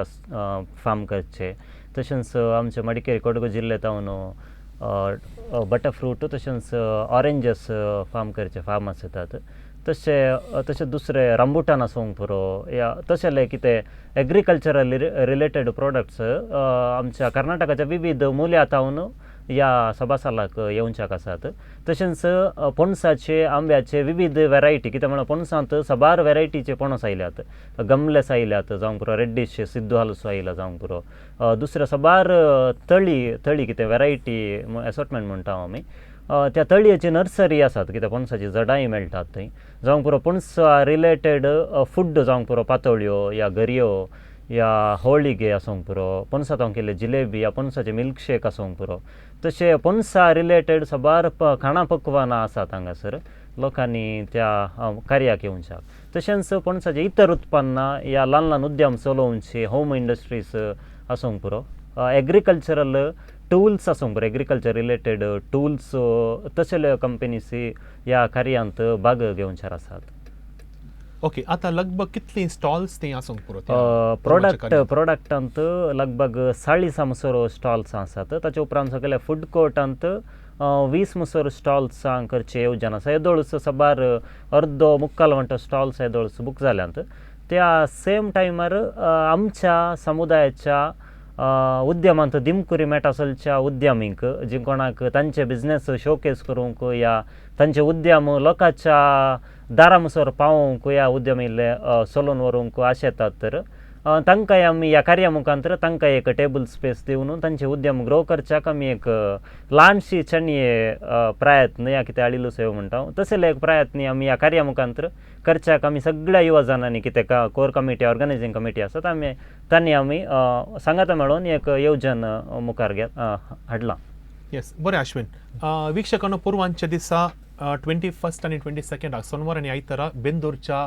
फार्म करचे. तशेंच आमचे मडिकेरी कोडगू जिल्ल्यांत बटरफ्रूट तशेंच ऑरेंजस फार्म करचे फार्मर्स येतात. तशें दुसरे रामबुटान आसूंक पुरो या तशेले कितें एग्रीकल्चरल रिलेटेड प्रोडक्ट्स आमच्या कर्नाटकाच्या विविध मूल्यातावन ह्या सभासालाक येवच्याक आसात. तशेंच पणसाचे आंब्याचे विविध वेरायटी कितें म्हणल्यार पणसांत सबार वेरायटीचे पणस आयल्यात, गमलेस आयल्यात जावं पुरो रेड्डीश सिद्धू हालसो आयला जावं पुरो दुसरे सबार तळी कितें वेरायटी एसॉर्टमेंट म्हणटा आमी त्या तळयेची नर्सरी आसात कितें पणसाची जडांय मेळटात थंय जावं पुरो पणस रिलेटेड फूड जावं पुरो पातोळ्यो या गरयो या होळिगे आसूंक पुरो पणसांत केल्ले जिलेबी या पणसाचे मिल्कशेक आसूंक पुरो तशें पणसा रिलेटेड सबार खाणां पक्वानां आसात हांगासर लोकांनी त्या कार्याक येवच्याक. तशेंच पणसाचे इतर उत्पन्नां या ल्हान ल्हान उद्यम चलोवचे होम इंडस्ट्रीज आसूंक पुरो एग्रीकल्चरल टूल्स आसूंक पुरो एग्रीकल्चर रिलेटेड टूल्स तशेले कंपनीज ह्या कार्यांत भाग घेवच्यार आसात. ओके, आतां लगभग कितली स्टॉल्स थंय आसूंक पुरो प्रोडक्टांत लगभग 40 मुसोर स्टॉल्स आसात. ताचे उपरांत सगळे फूड कोर्टांत 20 मुसोर स्टॉल्स करचे येवजन आसा. येदोळूच सबार अर्दो मुक्काल वंटो स्टॉल्स येदोळूच बूक जाल्यांत. त्या सेम टायमार आमच्या समुदायाच्या उद्यमांत दिमकुरी मेटासलच्या उद्यमींक जी कोणाक तांचे बिझनेस शोकेस करूंक या तांचे उद्यम लोकांच्या दारा मुसोर पावोवंक ह्या उद्यम इल्ले चलोवन व्हरूंक आशेतात तर तांकांय आमी ह्या कार्या मुखांतर तांकां एक टेबल स्पेस दिवन तांचे उद्यम ग्रो करच्याक आमी एक ल्हानशी छानये प्रयत्न या कितें आडिल्लो सेवा म्हणटा तसले एक प्रयत्न आमी ह्या कार्या मुखांतर करच्याक आमी सगळ्या युवजनांनी कितें कोर कमिटी ऑर्गनायझींग कमिटी आसात तांणी आमी सांगाता मेळोवन एक येवजन मुखार हाडलां. येस, बरें अश्विन. वीक्षकांनो, पुरवांच्या दिसा 21 आणि 22 सोनवार आणि आयतारा बेंदूरच्या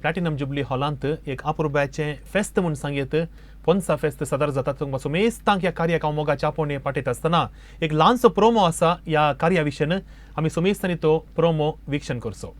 प्लॅटिनम जुबली हॉलांत एक अपुरब्याचें फेस्त म्हूण सांगीत पोन्सा फेस्त सादर जाता तुमकां सुमेस्तांक ह्या कार्याक हांव मोगाच्या आपोवणे पाठयत आसतना एक ल्हानसो प्रोमो आसा ह्या कार्या विशयन आमी सुमेस्तांनी तो प्रोमो विक्षण करचो.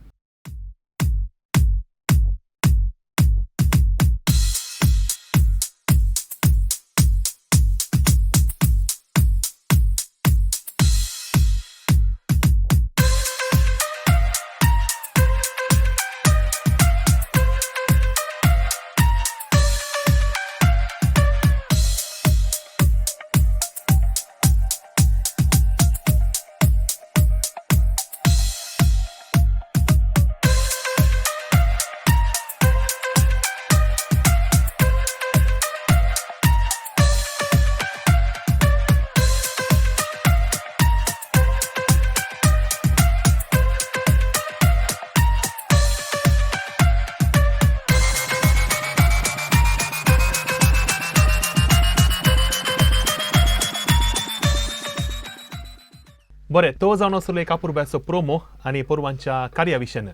बरें, तो जावन आसलो एक अपुरब्याचो प्रोमो आनी पोरवांच्या कार्या विशयन.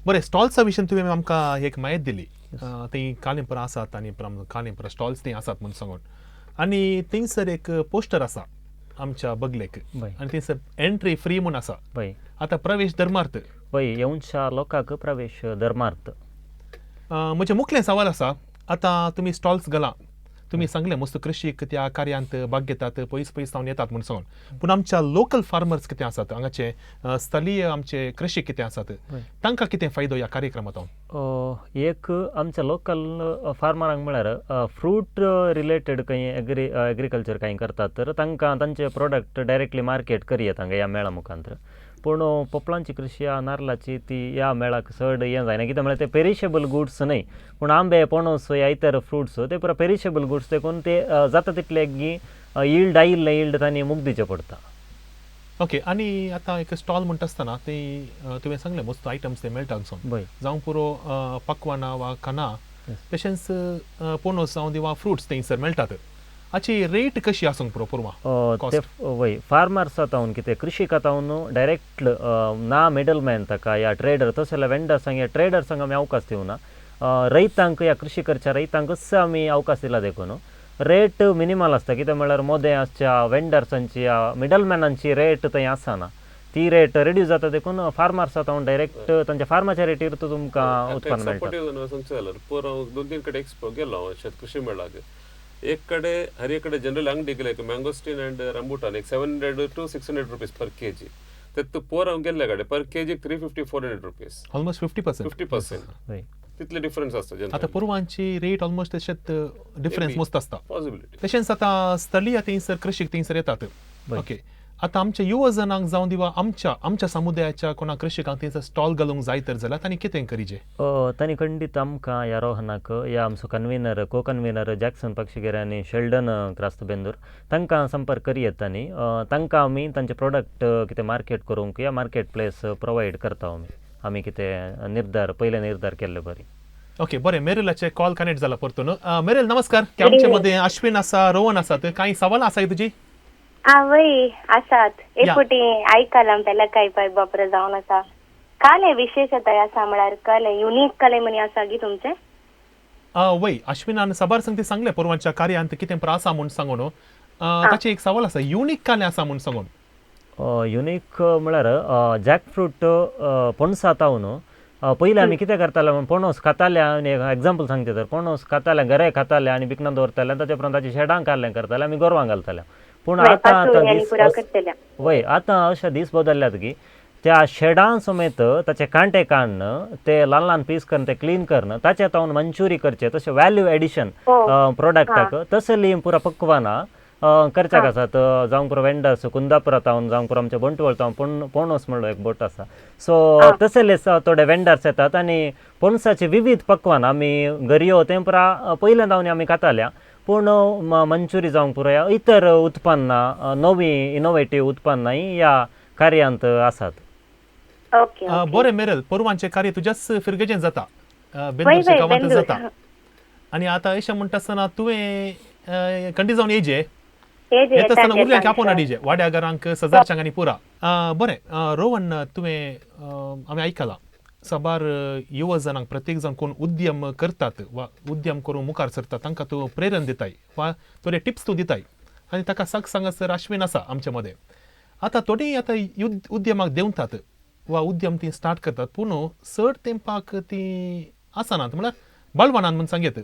बरें, स्टॉल्सा विशयन तुवें आमकां एक म्हायती दिली. थंय कालींपर आसात आनी कालींपर स्टॉल्स थंय आसात म्हणून सांगून आनी थंयसर एक पोस्टर आसा आमच्या बगलेक आनी थंयसर एंट्री फ्री म्हूण आसा. आतां प्रवेश धर्मार्थ येवच्या लोकांक प्रवेश धर्मार्थ. म्हजें मुखलें सवाल आसा. आतां तुमी स्टॉल्स घाला, तुमी सांगलें मस्त कृशीक त्या कार्यांत भाग घेतात, पयस जावन येतात म्हणून सांगून, पूण आमच्या लोकल फार्मर्स कितें आसात, हांगाचे स्थलीय आमचे कृशीक कितें आसात, तांकां कितें फायदो ह्या कार्यक्रमांत? एक आमच्या लोकल फार्मरांक म्हळ्यार फ्रूट रिलेटेड काही एग्रीकल्चर काही करतात तर तांकां तांचे प्रोडक्ट डायरेक्टली मार्केट करियेत हांगा ह्या मेळा मुखांतर. पूण पोपलांची कृशी नारळाची ती ह्या मेळाक चड हें जायना, कित्याक म्हळ्यार ते पेरिशेबल गुड्स न्हय, पूण आंबे पणस ह्या इतर फ्रुट्स ते पुरो पेरिशेबल गुड्स देखून ते जाता तितले यील्ड आयिल्ले यील्ड तांणी मूग दिवचे पडटा. ओके. आनी आतां एक स्टॉल म्हणटा आसतना ते तुवें सांगलें मस्त आयटम्स ते मेळटा जावं पुरो पकवाना वा खाना, तशेंच पणस जावं वा फ्रुट्स थंयसर मेळटात. हाची रेट कशी आसूंक पुरो पोरवां? वय फार्मर्स आतां कितें कृशीक आतां डायरेक्ट ना मिडलमॅन ताका या ट्रेडर तशें जाल्यार वेंडर्सांक या ट्रेडर्सांक आमी अवकाश दिवना. रैतांक या कृशी करच्या रैतांकच आमी अवकाश दिला देखून रेट मिनिमल आसता, कित्याक म्हळ्यार मोद्यांच्या वेंडर्सांची या मिडलमॅनांची रेट थंय आसना, ती रेट रिड्यूस जाता देखून फार्मर्स आतां डायरेक्ट तांच्या फार्माच्या रेटीर तुमकां उत्पन्न मेळटा. 2-3 कडेन एक्सपो गेलो शेत कृषी मेळाक. एक कಡೆ हर एक कಡೆ जनरल अंगडी गेले मँगोस्टीन अँड रंबुटान एक 700 to 600 रुपीज पर केजी. ते पोर हांव गेल्ले कडेन पर केजी 350-400 रुपीज, ऑलमोस्ट 50%. तितले डिफरन्स आसता. आतां पोरवांची रेट ऑलमोस्ट तशेंच डिफरन्स मस्त आसता. पॉसिबिलिटी तशेंच आतां स्थलीय थंयसर कृशीक थंयसर येतात. ओके. आतां आमच्या युवा जनांक जावं दिवा आमच्या समुदायाच्या कोणा कृशिकांक थंयसर स्टॉल घालूंक जाय तर जाल्यार तांणी कितें करीचें? तांणी खंडीत आमकां ह्या रोहनाक या आमचो कन्व्हिनर को कन्व्हिनर जॅक्सन पक्षीगिरे आनी शेल्डन क्रास्त बेंदूर तांकां संपर्क करियेत तांणी. तांकां आमी तांचे प्रोडक्ट कितें मार्केट करूंक या मार्केट प्लेस प्रोवायड करता आमी कितें पयले निर्धार केल्ले बरी. ओके. बरें, मेरेलाचे कॉल कनेक्ट जाला परतून. मेरेल नमस्कार. आमचे मध्ये अश्विन आसा, रोहन आसात. काही सवाल आसाय तुजी? वय आसात. एक फावटी आयकलां पेला काय पाय बापरे जावन आसा. काले विशेषताय आसा म्हळ्यार काले युनिक काले म्हणी आसा की तुमचे? वय अश्विनान सबार सांगते सांगले पोरवांच्या कार्यांत कितें आसा म्हूण सांगून ताचे एक सवाल आसा, युनिक काले आसा म्हूण सांगून. युनिक म्हळ्यार जॅकफ्रूट पणस आतां पयलीं आमी कितें करताले पणस खाताले. आनी एग्जाम्पल सांगचे तर पणस खाताले, घरे खाताले आनी विकना दवरताले, ताचे उपरांत ताचे शेडांक काडलें करताले, आमी गोरवां घालताले. पूण आतां अशे दीस बदलल्यात की त्या शेडां समेत ताचे कांटे काडन ते ल्हान पीस करून ते क्लीन करून ताचे तावन मंचुरी करचे, तशें व्हॅल्यू एडिशन प्रोडक्टाक तसली पुरा पक्वाना करच्याक आसात. जावंक पुरो वेंडर्स कुंदापुरा तावन जावंक पुरो आमच्या बंटवळ तावन पणस म्हणलो एक बोट आसा. सो तसले थोडे वेंडर्स येतात आनी पणसाचे विविध पक्वान आमी गरयो तें पुरा पयले जावन आमी खाताल्या. पूण मंचुरी जावंक पुरो ह्या इतर उत्पन्नां नवी इनोवेटीव उत्पन्नां ह्या कार्यांत आसात. बरें मेरेल, पोरवांचें कार्य तुज्याच फिरगेचें जाता, बेंदूरच्या गांवांत जाता. आनी आतां अशें म्हणटा आसतना तुवें खंडी जावन येजे येता आसतना उरल्यांक आपोवन हाडिजे वाड्या घरांक सजारच्यांक आनी पुरा बरें रोहन तुवें आमी आयकलां साबार युवा जनांक प्रत्येक जण कोण उद्यम करतात वा उद्यम करून मुखार सरतात तांकां तूं प्रेरण दिताय वा थोडे टिप्स तूं दिताय आनी ताका सांगासर आश्वीन आसा आमचे मदें. आतां थोडीं आतां उद्यमाक देंवतात वा उद्यम ती स्टार्ट करतात पूण चड तेंपाक ती आसनात म्हळ्यार बळवनान म्हूण सांगेत.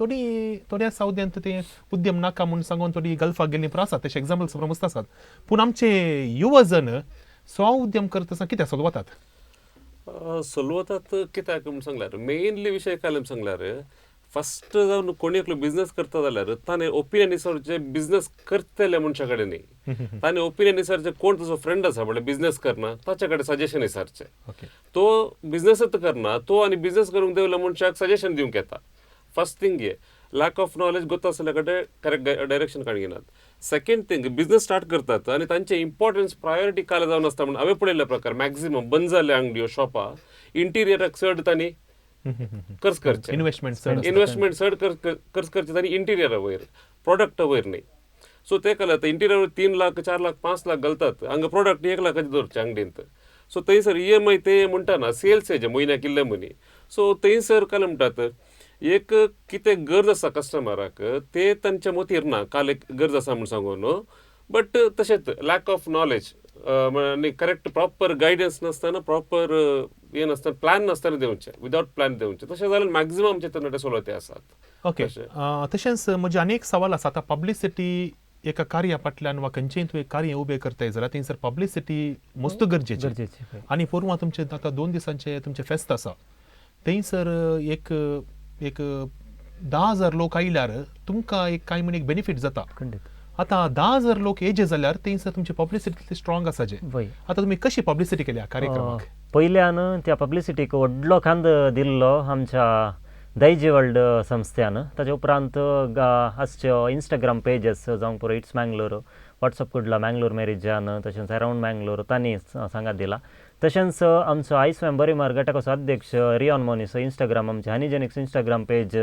थोड्या सावद्यांत ते उद्यम नाका म्हूण सांगून थोडी गल्फाक गेल्लीं पण आसात तशें एग्जाम्पल्स मस्त आसात. पूण आमचे युवा जन स्व उद्यम करता आसतना कित्याक चलवतात? चलवतात कित्याक म्हूण सांगल्यार मेनली विशय काय म्हूण सांगल्यार फस्ट जावन कोणी एकलो बिझनेस करता जाल्यार ताणें ओपिनियन विचारचें बिझनेस करतले मनशा कडेन न्ही. ताणें ओपिनियन विचारचें कोण तुजो फ्रेंड आसा म्हणल्यार बिझनेस करना ताचे कडेन सजेशन विचारचें. तो बिझनेसच करना तो आनी बिझनेस करूंक देवल्या मनशाक सजेशन दिवंक येता. फर्स्ट थिंग हे लॅक ऑफ नॉलेज गोत्ता कडेन करेक्ट डायरेक्शन काणी घेनात. सेकंड थिंग बिझनेस स्टार्ट करतात आनी तांचे इम्पॉर्टन्स प्रायोरिटी काय जावन आसता म्हणून हांवें पळयल्ल्या प्रकार मॅक्झिमम बंद जाल्ल्या अंगड्यो शॉपां इंटिरियराक चड तांणी खर्च करचे इन्वेस्टमेंट चड खर्च करचे तांणी इंटिरियरा वयर प्रोडक्टा वयर न्ही. सो ते कळत इंटिरियर 3 लाख 4 लाख 5 लाख घालतात हांगा प्रोडक्ट 1 लाखाचे दवरचे अंगडींत. सो थंयसर EMI ते म्हणटाना सेल्स हेजे म्हयन्याक इल्ले मनी. सो थंयसर काय म्हणटात एक कितें गरज आसा कस्टमराक ते तांच्या मतीर ना काल एक गरज आसा म्हूण सांगून बट तशेंच लॅक ऑफ नॉलेज आनी करेक्ट प्रॉपर गायडन्स नासतना प्रॉपर हे नासतना प्लॅन नासतना देवचे विदाउट प्लॅन देवचे तशें जाल्यार मॅक्झिमम आमचे तरणाटे चलवते आसात. ओके तशेंच म्हजे आनी एक सवाल आसा. आतां पब्लिसिटी एका कार्या फाटल्यान वा खंयचेंय तुवें कार्य उबें करताय जाल्यार थंयसर पब्लिसिटी मस्त गरजेची. आनी परवां तुमचे आतां 2 दिसांचे तुमचे फेस्त आसा थंयसर एक 10,000 लोक आयल्यार तुमकां एक कांय म्हण एक बेनिफीट जाता. आतां 10,000 लोक एजे जाल्यार थंयसर तुमची पब्लिसिटी स्ट्रॉंग आसा जे. आतां तुमी कशी पब्लिसिटी केल्या कार्यक्रमाक? पयल्यान त्या पब्लिसिटीक व्हडलो खांद दिल्लो आमच्या दैजिवर्ल्ड संस्थेन. ताचे उपरांत आसच्यो इंस्टाग्राम पेजीस जावं पुरो इट्स मँगलोर वॉट्सअप कुडला मँगलोर मेरिजान तशेंच अरावंड मँगलोर तांणी सांगात दिला. तशेंच आमचो आयस्वॅम बरेमार गटाचो अध्यक्ष रियॉन मोनीस इंस्टाग्राम आमचे हॅनिजेनिक्स इंस्टाग्राम पेज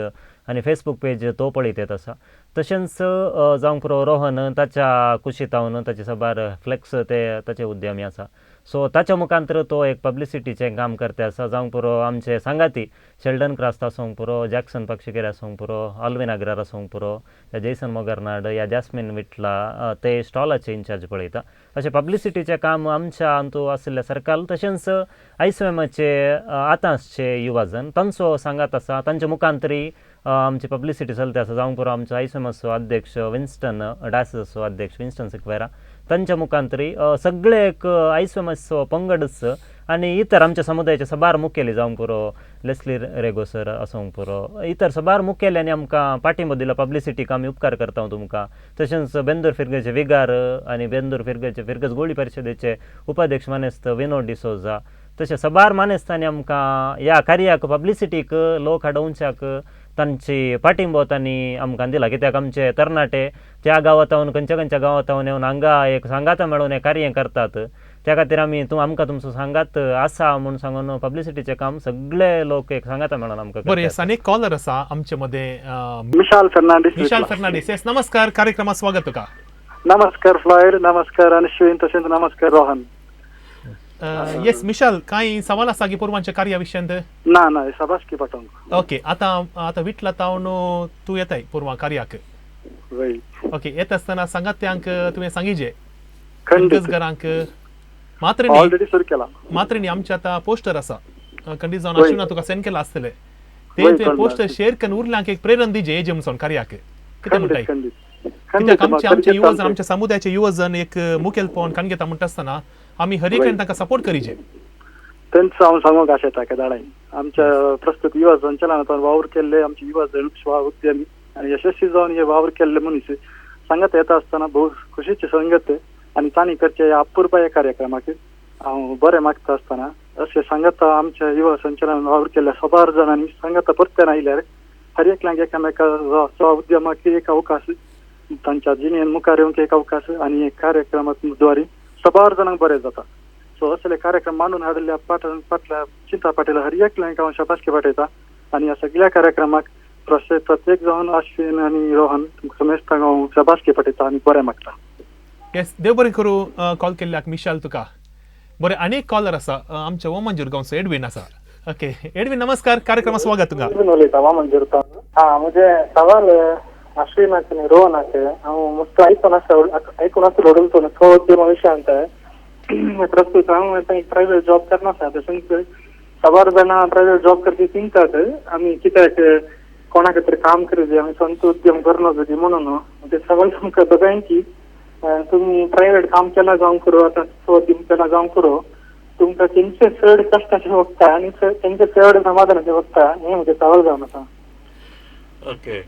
आनी फेसबूक पेज तो पळयत येत आसा. तशेंच जावं पुरो रोहन ताच्या कुशीतावन ताचे सबार फ्लेक्स ते ताचे उद्यमी आसा. सो ताच्या मुखांतर तो एक पब्लिसिटीचें काम करते आसा. जावं पुरो आमचे सांगाती शेल्डन क्रास्ट आसूंक पुरो जॅक्सन पक्षिकेर आसूंक पुरो ऑल्विन अग्रार आसूंक पुरो या जेसन मोगर्नाड या जॅस्मिन विटला ते स्टॉलाचे इन्चार्ज पळयता. अशें पब्लिसिटीचें काम आमच्या हातूंत आशिल्ल्या सरकार तशेंच आयस्वॅमाचे आतांचे युवा जन तांचो सांगात आसा तांच्या मुखांतरी आमची पब्लिसिटी चलते आसा. जावं पुरो आमचो आयस्वॅमाचो अध्यक्ष विन्स्टन डायसिसचो अध्यक्ष विन्स्टन सिक्वेरा तांच्या मुखांतरी सगळे एक आयस्वॅमाचो पंगडच आनी इतर आमच्या समुदायाचे सबार मुखेली जावं पुरो लेस्ली रेगो सर आसूंक पुरो इतर सबार मुखेल्यांनी आमकां पाठिंबो दिलो. पब्लिसिटीक आमी उपकार करता तुमकां. तशेंच बेंदूर फिरगेचे विगार आनी बेंदूर फिरगेचे फिरगज गोळी परिशदेचे उपाध्यक्ष मानेस्त विनोद डिसोजा तशें सबार मानेस्तांनी आमकां ह्या कार्याक पब्लिसिटीक लोक हाडोवच्याक तांची पाठिंबो तांणी आमकां दिला. कित्याक आमचे तरणाटे त्या गांवांतावन खंयच्या गांवांतावन येवन हांगा एक सांगाता मेळून हें कार्य करतात. त्या खातीर आमी आमकां तुमचो सांगात आसा म्हूण सांगून पब्लिसिटीचें काम सगळे लोक एक सांगाता मेळून आमकां करतात. बरें आनी एक कॉलर आसा आमचे मदें मिशाल फर्नांडीस. येस नमस्कार कार्यक्रमात स्वागत तुका. नमस्कार फ्लॉयड नमस्कार अश्विन तशेंच नमस्कार रोहन. येस मिशाल कांय सवाल आसा की पोरवांच्या कार्या विशयांत? ना सबासकी पाठोवंक. ओके आतां विटला तावन तूं येताय पोरवां कार्याक. ओके येत आसतना सांगात्यांक तुवें सांगिजे घरांक मात्र न्ही आमचे आतां पोस्टर आसा खंडीत जावन अश्विना तुका सेंड केला आसतले ते तुवें पोस्टर शेअर करून उरल्यांक एक प्रेरण दिजे एजे म्हणून कार्याक कितें म्हणटाय? कित्याक आमचे युवा जन आमच्या समुदायाचे युवा जन एक मुखेलपण काण घेता म्हणटा आसतना आमी हर एक तांकां सपोर्ट करीजे. तेंच हांव सांगूंक आशेता केदाळांनी आमच्या प्रस्तुत युवा संचलनांत वावर केल्ले आमचे युवा जन स्व उद्यमी आनी यशस्वी जावन हे वावर केल्ले मनीस सांगत येता आसतना भोव खुशीची संगत आनी तांणी करचे ह्या अपुर्बा ह्या कार्यक्रमाक हांव बरें मागता आसतना अशें सांगत आमच्या युवा संचलनांत वावर केल्ल्या सबार जाणांनी सांगत परत्यान आयल्यार हर एकल्यांक एकामेका स्व उद्यमाक एक अवकाश तांच्या जिणेन मुखार येवंक एक अवकाश आनी एक कार्यक्रमात द्वारे सबार जाणांक बरें जाता. सो असले कार्यक्रम मांडून हाडल्या फाटल्या चिंता पाटील हर एकल्यांक हांव शाबासकी पाठयता आनी ह्या सगळ्या कार्यक्रमाक प्रत्येक जावन अश्विन आनी रोहन समेस्तांक हांव शाबासकी पाठयता आनी बरें मागता. येस देव बरें करूं कॉल केल्ल्याक मिशाल तुका. बरें आनी एक कॉलर आसा आमच्या वोमन गांवचो एडवीन आसा. ओके एडवीन नमस्कार कार्यक्रमात स्वागत तुमकां. उलयता वामन हा म्हणजे सवाल अश्विनाचे न्ही रोहनाचे हांव मस्त आयकून आसलो उलयता तो उद्यमा विशयांत प्रस्तुत हांव एक प्रायवेट जॉब करनासा तशेंच सवार जाणां प्रायवेट जॉब करपी चिंतात आमी कित्याक कोणा खातीर काम करचें आमी स्वंत उद्यम करनो जाय म्हणून ते सवाल तुमकां दोगांयची तुम्ही प्रायवेट काम केला जावं करो आता उद्यम केला जावं करो तुमकां तेंचे चड कश्टाचे वखता आनी तेंचे चड समाधानाचे वखता हें म्हजें सवाल जावन आसा. ओके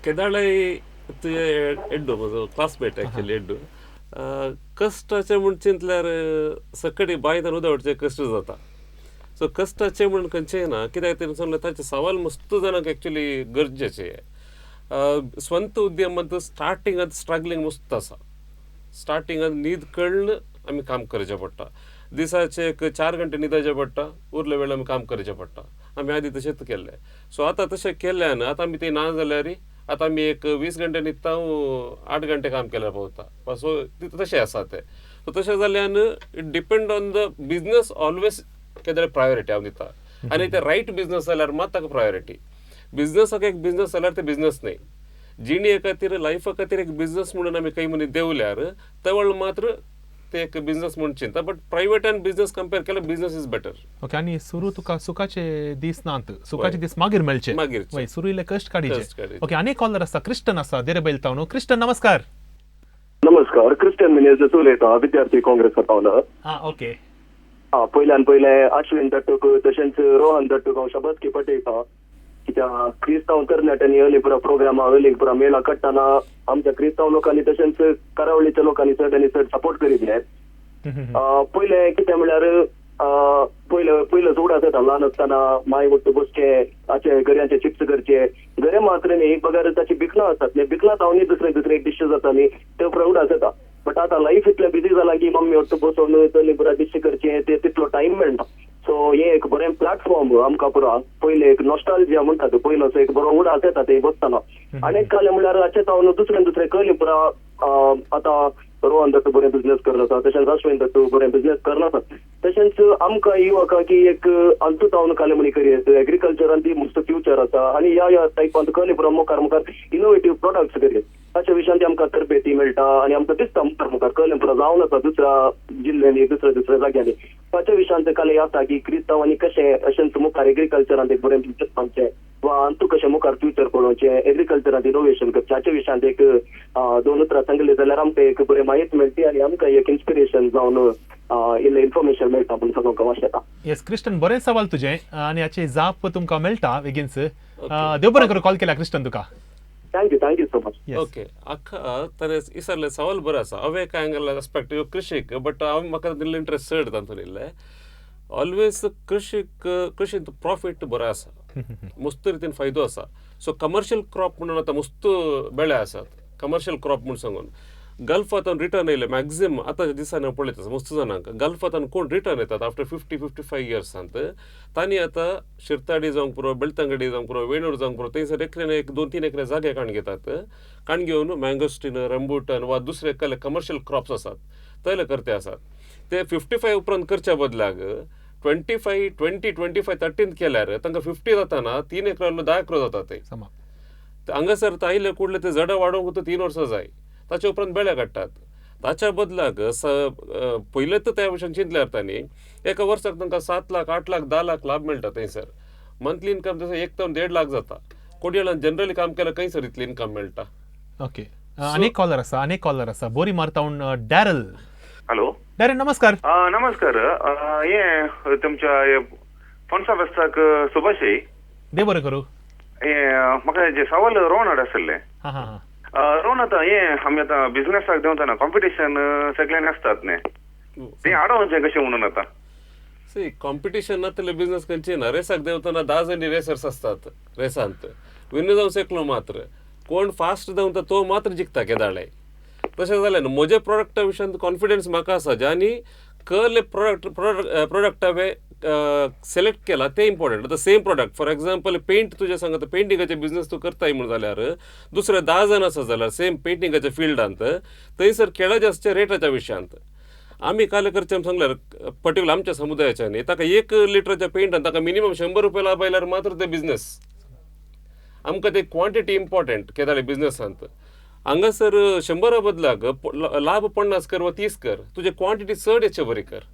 केदाळय तुजे एड्डू म्हजो क्लासमेट एक्चुअली एड्डू कश्टाचे म्हूण चिंतल्यार सकडी बांयतान उदवडचे कश्ट जाता. सो कश्टाचे म्हूण खंयचेंय ना कित्याक तेणें सांगलें ताचे सवाल मस्त जाणांक एक्चुअली गरजेचे. स्ವಂತ उद्यमांत स्टार्टिंगात स्ट्रगलिंग मस्त आसा. स्टार्टिंगात न्हीद कळ्ळन आमी काम करचें पडटा. दिसाचे एक 4 घंटे न्हिदचें पडटा उरले वेळ आमी काम करचें पडटा. आमी आदीं तशेंच केल्लें. सो आतां तशें केल्ल्यान आतां आमी तें ना जाल्यार आतां आमी एक 20 घंटे न्हिदता 8 घंटे काम केल्यार पावता. सो तशें आसा तें. सो तशें जाल्ल्यान it depend on the business always केन्ना प्रायोरिटी हांव दिता आनी ते रायट बिजनस जाल्यार मात ताका प्रायोरिटी. बिजनसाक एक बिजनस जाल्यार ते बिजनस न्ही. जिणे खातीर लायफा खातीर एक बिजनस म्हणून आमी काही मनीस देवल्यार तेवळ मात्र ते एक बिजनस म्हणून चिंता. बट प्रायवेट आनी बिजनस कंपेर केल्यार बिजनस इज बेटर. ओके आनी सुरू तुका सुखाचे दीस नात सुखाचे दीस मागीर मेळचे वय सुरू इल्ले कश्ट काडीचे. ओके आनी कॉलर आसा क्रिस्टन आसा देरेबैल तावन. क्रिस्टन नमस्कार. नमस्कार क्रिस्टियन मिनेज उलयता विद्यार्थी काँग्रेस पावला. ओके पयल्यान पयलें अश्विन दट्टूक तशेंच रोहन दट्टूक हांव शबासकी पटयता. कित्याक क्रिस्तांव तरणाट्यांनी अलीपुरा प्रोग्रामा अलीपुरा मेळा काडटाना आमच्या क्रिस्तांव लोकांनी तशेंच करावळीच्या लोकांनी चड आनी चड सपोर्ट करीत. पयलें कितें म्हळ्यार पयलो उडास येता ल्हान आसतना माय वट्ट बसचें ताचे गऱ्यांचे चिप्स करचे गरे मात्र न्ही पगार ताची बिकलां आसतात न्ही बिकलां तावनी दुसरे डिश जाता न्ही ते उपरांत उडास येता. बट आतां लायफ इतलें बिजी जाला की मम्मी वट्ट बसोन चली पुरा डिश करचें ते तितलो टायम मेळना. सो हे एक बरें प्लॅटफॉर्म आमकां पुरा पयले एक नॉस्टाल्जिया म्हणटा पयलोचो एक बरो उडास येता ते बसतना. आनी काले म्हळ्यार हाचे तावन दुसरे कळ्ळें पुरा आतां रोहन दत्तू बरें बिजनेस करता तशेंच अश्विन दत्तू बरें बिजनेस करता. तशेंच आमकां युवकां की एक अंतू तावन काले मनी करियर एग्रीकल्चरान ती मस्त फ्युचर आसा आनी ह्या टायपान कळ्ळें पुरा मुखार इनोवेटीव प्रोडक्ट्स करियर ताच्या विशयान ती आमकां तरबेती मेळटा आनी आमकां दिसता मुखार कळ्ळें पुरा जावन आसा दुसऱ्या जिल्ल्यांनी दुसऱ्या जाग्यांनी. ताच्या विशयान ते काले आसा की क्रिस्तांवांनी कशें अशेंच मुखार एग्रीकल्चरान एक बरें बिजनेस सांगचें वा अंतू कशें मुखार फ्युचर पळोवचें एग्रीकल्चरांत इनोवेशन करचें हाच्या विशयान एक 2 उतरां सांगलें जाल्यार आमकां एक बरें माहिती मेळटी आनी आमकां एक इन्स्पिरेशन जावन इल्लें इन्फॉर्मेशन मेळटा म्हणून सांगूंक वाश येता. येस क्रिस्टन बरें सवाल तुजें आनी हाचे जाप तुमकां मेळटा बेगीनच. देव बरें करूं कॉल केला क्रिस्टन तुका. Thank you so much. ओके आख्खा तर इसरले सवाल बरो आसा. हांवें कांय एंगल एस्पेक्ट कृशीक बट म्हाका दिल्लो इंट्रस्ट चड तातूंत इल्लें. ऑलवेज कृशींत प्रॉफीट बरो आसा मस्त रितीन फायदो आसा. सो कमर्शियल क्रॉप म्हणून आतां मस्त बेळे आसात कमर्शियल क्रॉप म्हणून सांगून गल्फांतून रिटर्न येयले मॅक्झिमम आतांच्या दिसांनी हांव पळयता मस्त जाणांक गल्फांतून कोण रिटर्न येतात आफ्टर 50-55 इयर्सांत तांणी आतां शिरताडी जावंक पुरो बेळतंगडी जावंक पुरो वेणूर जावंक पुरो थंयसर एकल्यान एक 2-3 एकरे जागे काण घेतात. काण घेवन मँगोस्टीन रंबुटन वा दुसरे कसले कमर्शियल क्रॉप्स आसात तयले करते आसात. ते 55 उपरांत करच्या बदलाक 25-25-30 केल्यार तांकां 50 जाताना 3 एकरांतलो 10 एकरो जाता. ते हांगासर आयले कुडले ते झाडां वाडोवंक 3 वर्सां जाय ताचे उपरांत बेळे काडटात. ताच्या बदलाक पयलेच त्या विशयान चिंतल्यार तांणी एका वर्साक तांकां 7 लाख 8 लाख 10 लाख लाभ मेळटा. थंयसर मंथली इन्कम जसं 1 ते 1.5 लाख जाता. कोडयाळान जनरली काम केल्यार खंयसर इतली इन्कम मेळटा. ओके अनेक कॉलर आसा बोरी मारतावन डॅरल. हॅलो डॅरल नमस्कार. नमस्कार हे तुमच्या फोनसा बसताक सुभाष देव बरें करूं. म्हाका जे सवाल रोहन हाड आसले रोहन आतां हे आमी आतां बिजनेसाक देंवतना कॉम्पिटिशन सगळ्यांनी आसतात न्ही ते आडोवचें कशें म्हणून आतां कॉम्पिटिशन नातले बिझनेस खंयचे ना. रेसाक देंवतना 10 जणी रेसर्स आसतात रेसांत विन जावंक शकलो मात्र कोण फास्ट देंवता तो मात्र जिखता केदाळे. तशें जालें न्हू. म्हज्या प्रोडक्टा विशयान कॉन्फिडन्स म्हाका आसा ज्यांनी कसले प्रोडक्ट हांवें सिलेक्ट केला ते इम्पॉर्टंट. आतां same product for example paint तुजें सांगता पेंटिंगाचे बिझनेस तूं करताय म्हणून जाल्यार दुसरे 10 जण आसा जाल्यार सेम पेंटिंगाच्या फिल्डांत थंयसर केळा जास्तच्या रेटाच्या विशयांत आम्ही कार्यकर्त्यांना सांगल्यार पर्टिक्युलर आमच्या समुदायाच्या न्ही ताका 1 लिटरच्या पेंटान ताका मिनिमम 100 रुपया लाभ आयल्यार मात्र ते बिझनेस आमकां ते क्वांटिटी इम्पॉर्टंट केदाळे बिझनेसांत हांगासर 100 बदलाक लाभ 50 कर वा 30 कर तुजे क्वांटिटी चड येचे बरी कर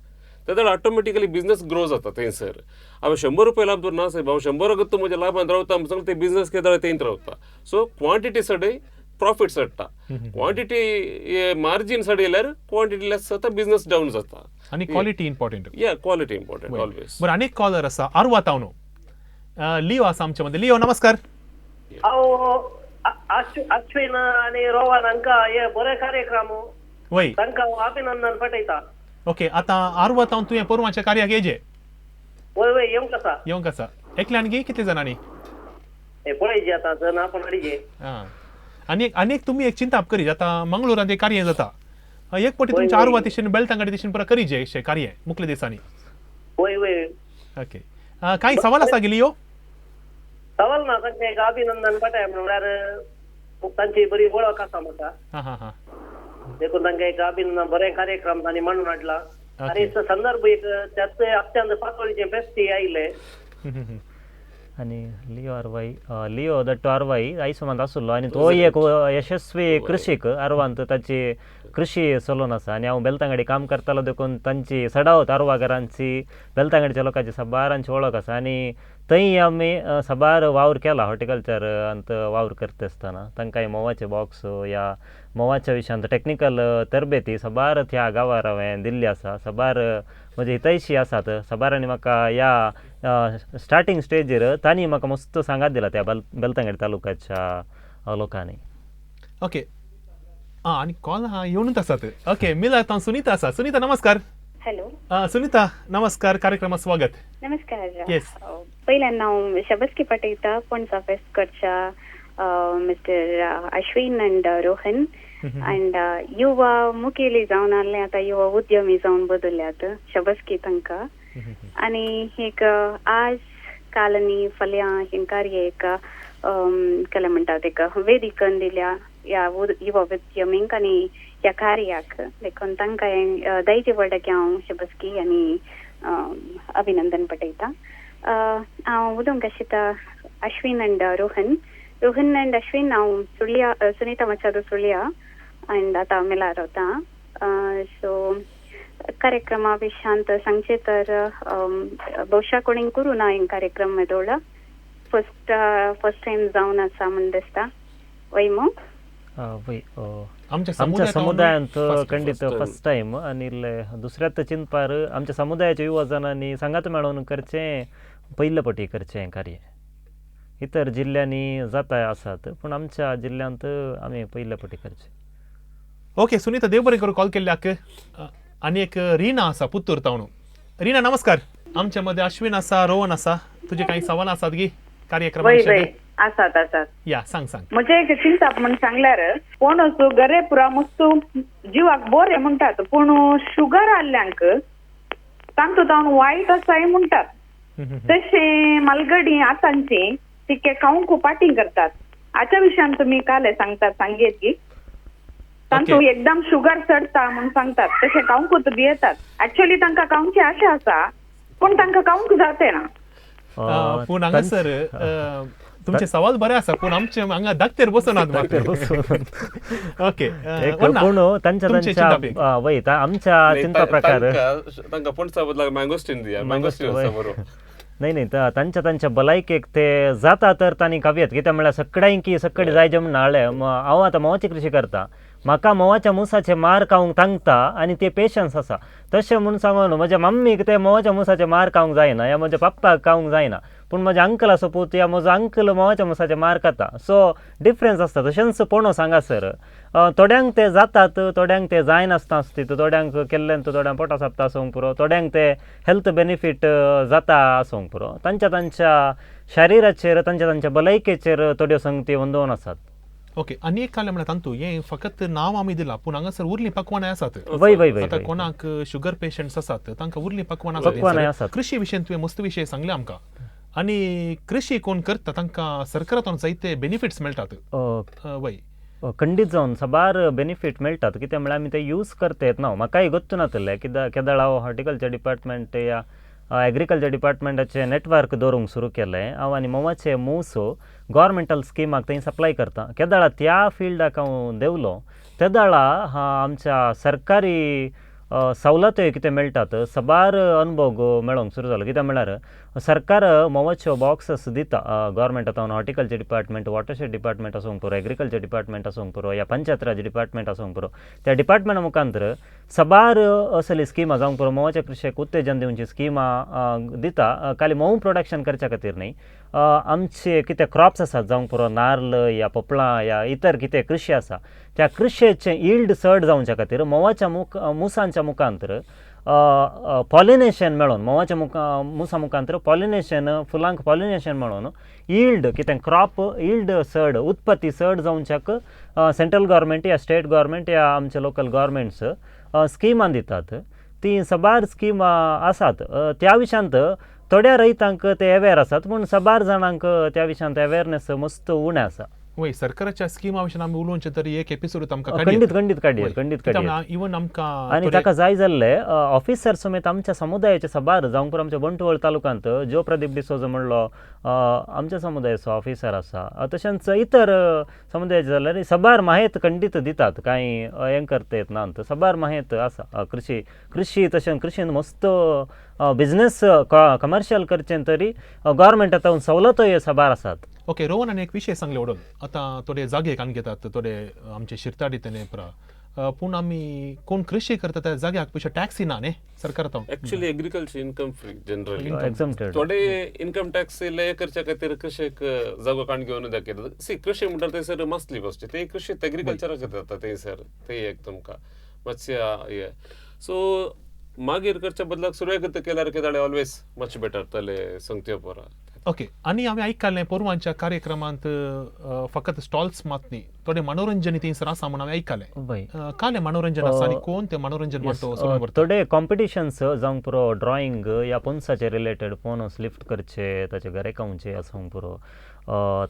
तेदळ ऑटोमॅटिकली बिझनेस ग्रो जाता थंयसर हांवें 100 रुपया लाभ ना साहेब हांव 100 अगत तूं म्हज्या लाभांत रावता सांग ते बिझनेस केदाळे थंयत रावता सो क्वांटिटी सडय प्रॉफिट सडटा क्वांटिटी मार्जिन सडयल्यार क्वांटिटी लेस जाता बिझनेस डाऊन जाता आणि quality important quality important always बरं अनेक कॉलर आसा आरवा तावनो लिओ आसा आमच्या मध्ये लिओ नमस्कार अश्विन आणि रोहन हांकां हे बरे कार्यक्रम वय तांकां अभिनंदन पटयता ओके आता आरवा तावन तुवें परवाच्या कार्याक येजे वय वय येवंक आसा एकल्यान गे कितले जाणांनी हे पळयचे आता जण आपण अडिगे आनी तुम्ही एक चिंता करी आता मंगळुरांत एक कार्य जाता एक पटी तुमच्या आरवा दिशेन बेळतांगडी दिशेन पुरा करीजे अशें कार्य मुखले दिसांनी वय वय ओके काही सवाल आसा गे लिओ सवाल ना तांचे एक अभिनंदन पटाय म्हणल्यार तांची बरी वळख आसा म्हाका देखून तांकां एक अभिनंदन बरे कार्यक्रम तांणी मांडून हाडला आणि संदर्भ एक त्यात अत्यंत पातळीचे फेस्ती आयले आणि लिओ आरवाई लिओ दट्टो आरवाई आयसोमांत आसुल्लो आनी तो एक यशस्वी कृषीक आरवांत ताची कृषी सलोन आसा आनी हांव बेलतांगडी काम करतालो देखून तांची सडावत आरवागरांची बेलतांगडीच्या लोकांची साबारांची वळख आसा आनी थंय आमी साबार वावर केला हॉर्टिकल्चरांत वावर करता आसतना तांकां मोवाचे बॉक्स या मोवाच्या विशयांत टॅक्निकल तरबेती साबार ह्या गांवार हांवें दिल्ली आसा साबार म्हजी हितैशी आसात साबारांनी म्हाका ह्या स्टार्टींग स्टेजीर तांणी म्हाका मस्त सांगात दिला त्या बेलतांगडी तालुक्याच्या लोकांनी ओके आणि कॉल येवनूच आसात ओके मिला हांव सुनीता आसा सुनीता नमस्कार हॅलो सुनीता नमस्कार कार्यक्रमात स्वागत नमस्कार येस पहिल्यांदा हांव शबस्की पटयता पणसा फेस्टच्या mister Ashwin and Rohan and युवा मुखेली जावन आसले आता युवा उद्यमी जावन बदलल्यात शबस्की तांकां आणि एक आज काल आनी फाल्यां हे कार्य एक केलें म्हणटात एक वेदिकन दिल्या ह्या युवा उद्यमींक आनी ह्या कार्याक देखून तांकां दैजिवर्ल्डाक हांव शबस्की आनी अभिनंदन पटयता हांव उलोवंक आशिता अश्विन अँड रोहन अँड अश्विन हांव सुनीता मचादो सुळ्या अँड आतां मेला रावता सो कार्यक्रमा विशयांत सांगचे तर भोवशा कोणी करूं ना हे कार्यक्रम मेदोळा फर्स्ट टायम जावन आसा म्हण दिसता वयमो आमच्या समुदायांत खंडीत फर्स्ट टायम आनी दुसऱ्यात चिंतपार आमच्या समुदायाच्या युवा जनांनी सांगात मेळोवन करचें पयले पटी करचें हें कार्य इतर जिल्ल्यांनी जाता आसात पूण आमच्या जिल्ल्यांत आमी पयले पटी करचें ओके सुनीता देव बरें करूं कॉल केल्ल्याक आनी एक रिना आसा पुत्तूर तावणू रिना नमस्कार आमच्या मध्ये अश्विन आसा रोहन आसा तुजे काही सवाल आसात गी कार्यक्रमाविषयी आसात या सांग म्हणजे एक चिंता म्हणून सांगल्यार पूण गरे पुरा मस्त जिवाक बरे म्हणटात पूण शुगर आल्ल्यांक तांकां वायट आसाय म्हणटात तशें मालगडी आसांची तिके खावंक पाटी करतात हाच्या विशयान तुमी काल सांगतात सांगेत की तांकां एकदम शुगर चडटा म्हणून सांगतात तशें खावंकूच भियेतात एक्चुअली तांकां खावंकची आशा आसा पूण तांकां खावंक जाते ना पूण हांगासर तुमचे सवाल बरे आसा पूण आमचे हांगा धाकटेर बसनात ओके पूण तांच्या वय आमच्या चिंता प्रकार तांकां पणसा बदला मँगोस्टीन दिया मँगोस्टीन नाही तांच्या भलायकेक ते जाता तर तांणी खावेत कित्याक म्हळ्यार सगळ्यांकी सकडी जायचे म्हण हाडले हांव आतां मोवाची कृशी करता म्हाका मोवाच्या मुसाचे मार खावंक सांगता आनी ते पेशन्स आसा तशें म्हूण सांगून म्हज्या मम्मीक ते मोवाच्या मुसाचे मार खावंक जायना या म्हज्या पप्पाक खावंक जायना पूण म्हजे अंकल आसा पूत या म्हजो अंकल मोवाच्या मुसाचे मार खाता सो डिफरन्स आसता तशेंच पोणो सांगासर थोड्यांक ते जातात थोड्यांक ते जायनासता आसता थोड्यांक केल्ल्यान थोड्यांक पोटा सापता आसूंक पुरो थोड्यांक ते हेल्थ बेनिफीट जाता आसूंक पुरो तांच्या शरिराचेर तांच्या भलायकेचेर थोड्यो संगती वंदोवन आसात ओके आनी एक काल म्हणटा तांतू हे फकत नांव आमी दिला पूण हांगासर उरलीं पक्वानाय आसात आतां कोणाक शुगर पेशंट्स आसात तांकां उरलीं पक्वानाय आसात कृषी विशयी तुवें मस्त विशय सांगले आमकां आनी कृषी कोण करता तांकां सरकारांतून जायते बेनिफिट्स मेळटात वय खंडीत जावन सबार बेनिफीट मेळटात कित्याक म्हळ्यार आमी ते यूज करतात न्हू म्हाकाय गोत्तू नासलें कित्याक केदाळ हांव हॉर्टिकल्चर डिपार्टमेंट या एग्रिकल्चर डिपार्टमेंटाचे नेटवर्क दवरूंक सुरू केलें हांव आनी मोवाचे मूस गव्हर्मेंटल स्किमाक थंय सप्लाय करता केदाळा त्या फिल्डाक हांव देवलो तेदाळा आमच्या सरकारी सवलत्यो कितें मेळटात सबार अनुभव मेळोंक सुरू जालो कित्याक म्हळ्यार सरकार मोवाच्यो बॉक्सस दिता गव्हर्मेंट आतां हॉर्टिकल्चर डिपार्टमेंट वॉटरशेड डिपार्टमेंट आसूंक पुरो एग्रिकल्चर डिपार्टमेंट आसूंक पुरो या पंचायत राज डिपार्टमेंट आसूंक पुरो त्या डिपार्टमेंटा मुखांतर सबार असली स्किमा जावंक पुरो मोवाच्या कृशेक उत्तेजन दिवची स्किमा दिता खाली मोव प्रोडक्शन करच्या खातीर न्ही आमचे कितें क्रॉप्स आसात जावंक पुरो नाल्ल या पोपळां या इतर कितें कृशी आसा त्या कृशेचें इल्ड चड जावच्या खातीर मोवाच्या मुसांच्या मुखांतर पॉलिनेशन मेळोन मोवाच्या मुसा मुखांतर पॉलिनेशन फुलांक पॉलिनेशन मेळोन इल्ड कितें क्रॉप इल्ड चड उत्पत्ती चड जावच्याक सेंट्रल गव्हर्मेंट या स्टेट गव्हर्मेंट या आमचे लोकल गव्हर्मेंट्स स्किमां दितात ती सबार स्किमा आसात त्या विशयांत थोड्या रैतांक ते अवेर आसात पूण सबार जाणांक त्या विशयांत अवेरनेस मस्त उणें आसा वय सरकाराच्या स्किमा विशीं आमी उलोवचे तरी एक एपिसोड आमकां खंडीत काडया इवन आमकां आनी ताका जाय जाल्ले ऑफिसर समेत आमच्या समुदायाचे सबार जावंक पुरो आमच्या बंटवळ तालुक्यांत जो प्रदीप डिसोजा म्हणलो आमच्या समुदायाचो ऑफिसर आसा तशेंच इतर समुदायाचे जाल्यार सबार माहिती खंडीत दितात कांय हें करता येतनांत सबार माहिती आसा कृशी तशें कृशीन मस्त बिझनेस कमर्शियल करचें तरी गव्हर्मेंटा तातूंत सवलतो सबार आसात ओके रोहन एक विशय सांगले ओडून आतां थोडे जागे काम घेतात थोडे आमचे शिरताडी तेने पुरा पूण आमी कोण कृषी करता त्या जाग्याक पयशे टॅक्स ना न्ही सरकार actually agriculture income free generally exempted थोडे इनकम टॅक्स ले करच्या खातीर कृषीक जागो काण घेवन दाखयतात सी कृषी म्हणटा थंयसर मसली फस्ट ते कृषी एग्रीकल्चराक जाता थंयसर ते एक तुमकां मातशें हे सो मागीर करच्या बदलाक सुरवात केल्यार केदाळे ऑलवेज मच बेटर तले संगत्यो परा ओके आनी आमी आयकल्लें पोरवांच्या कार्यक्रमांत फकत स्टॉल्स मात न्ही थोडे मनोरंजन थंयसर आसा म्हूण हांवें आयकलें काले मनोरंजन आसा आनी कोण ते मनोरंजन म्हणटा थोडे कॉम्पिटिशन्स जावंक पुरो ड्रॉइंग या पोन्साचे रिलेटेड पोनस लिफ्ट करचे ताचे घरेकावचे आसूंक पुरो